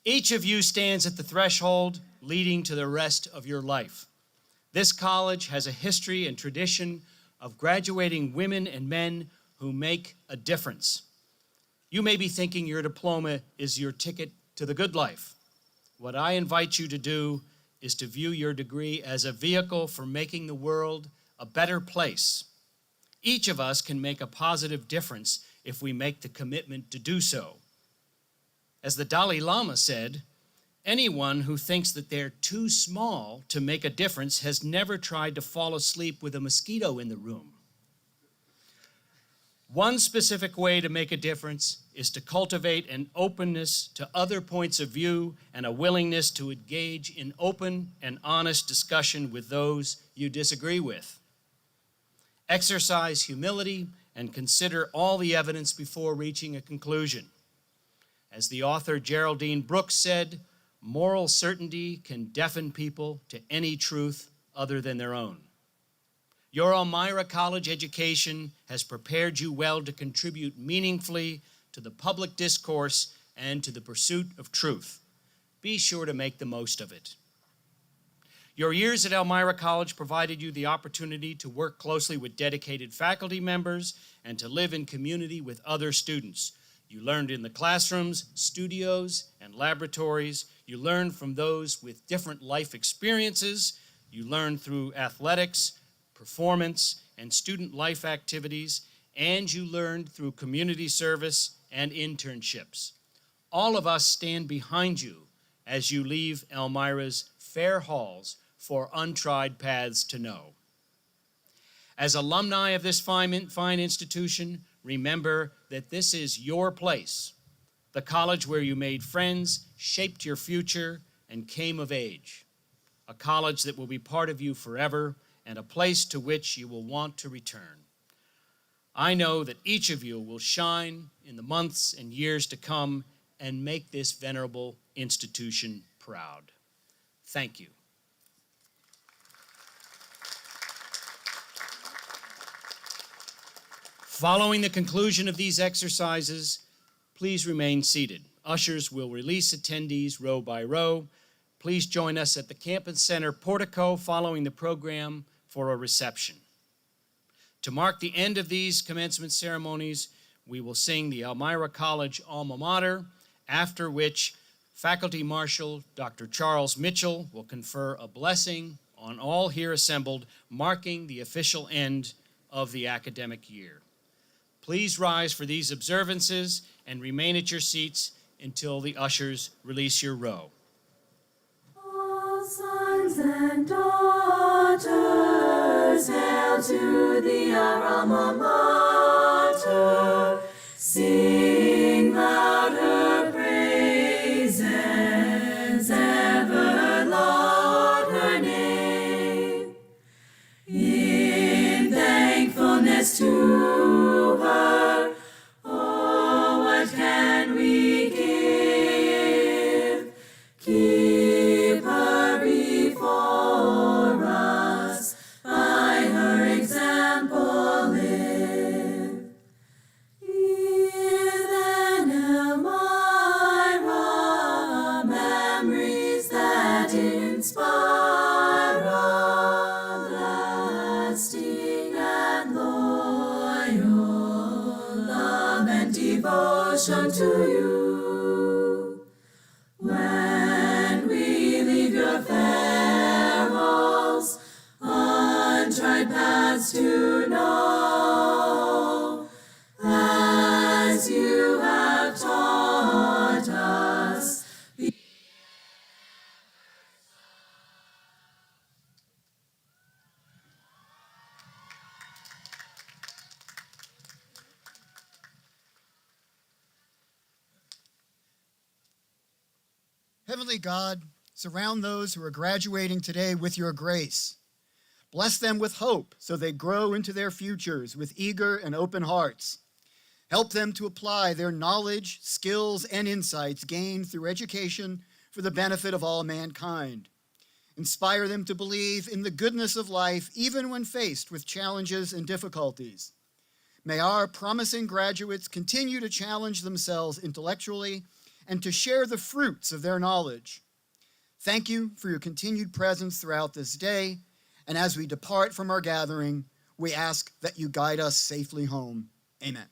B: Each of you stands at the threshold leading to the rest of your life. This college has a history and tradition of graduating women and men who make a difference. You may be thinking your diploma is your ticket to the good life. What I invite you to do is to view your degree as a vehicle for making the world a better place. Each of us can make a positive difference if we make the commitment to do so. As the Dalai Lama said, anyone who thinks that they're too small to make a difference has never tried to fall asleep with a mosquito in the room. One specific way to make a difference is to cultivate an openness to other points of view and a willingness to engage in open and honest discussion with those you disagree with. Exercise humility and consider all the evidence before reaching a conclusion. As the author Geraldine Brooks said, moral certainty can deafen people to any truth other than their own. Your Elmira College education has prepared you well to contribute meaningfully to the public discourse and to the pursuit of truth. Be sure to make the most of it. Your years at Elmira College provided you the opportunity to work closely with dedicated faculty members and to live in community with other students. You learned in the classrooms, studios, and laboratories. You learned from those with different life experiences. You learned through athletics, performance, and student life activities, and you learned through community service and internships. All of us stand behind you as you leave Elmira's fair halls for untried paths to know. As alumni of this fine institution, remember that this is your place, the college where you made friends, shaped your future, and came of age. A college that will be part of you forever and a place to which you will want to return. I know that each of you will shine in the months and years to come and make this venerable institution proud. Thank you. Following the conclusion of these exercises, please remain seated. Ushers will release attendees row by row. Please join us at the Campus Center portico following the program for a reception. To mark the end of these commencement ceremonies, we will sing the Elmira College alma mater, after which Faculty Marshal Dr. Charles Mitchell will confer a blessing on all here assembled, marking the official end of the academic year. Please rise for these observances and remain at your seats until the ushers release your row.
C: All sons and daughters, hail to thee our alma mater. Sing loud her praises, ever laud her name. shown to you. When we leave your fair halls, untried paths to know, as you have taught us.
D: Heavenly God, surround those who are graduating today with your grace. Bless them with hope so they grow into their futures with eager and open hearts. Help them to apply their knowledge, skills, and insights gained through education for the benefit of all mankind. Inspire them to believe in the goodness of life even when faced with challenges and difficulties. May our promising graduates continue to challenge themselves intellectually and to share the fruits of their knowledge. Thank you for your continued presence throughout this day, and as we depart from our gathering, we ask that you guide us safely home. Amen.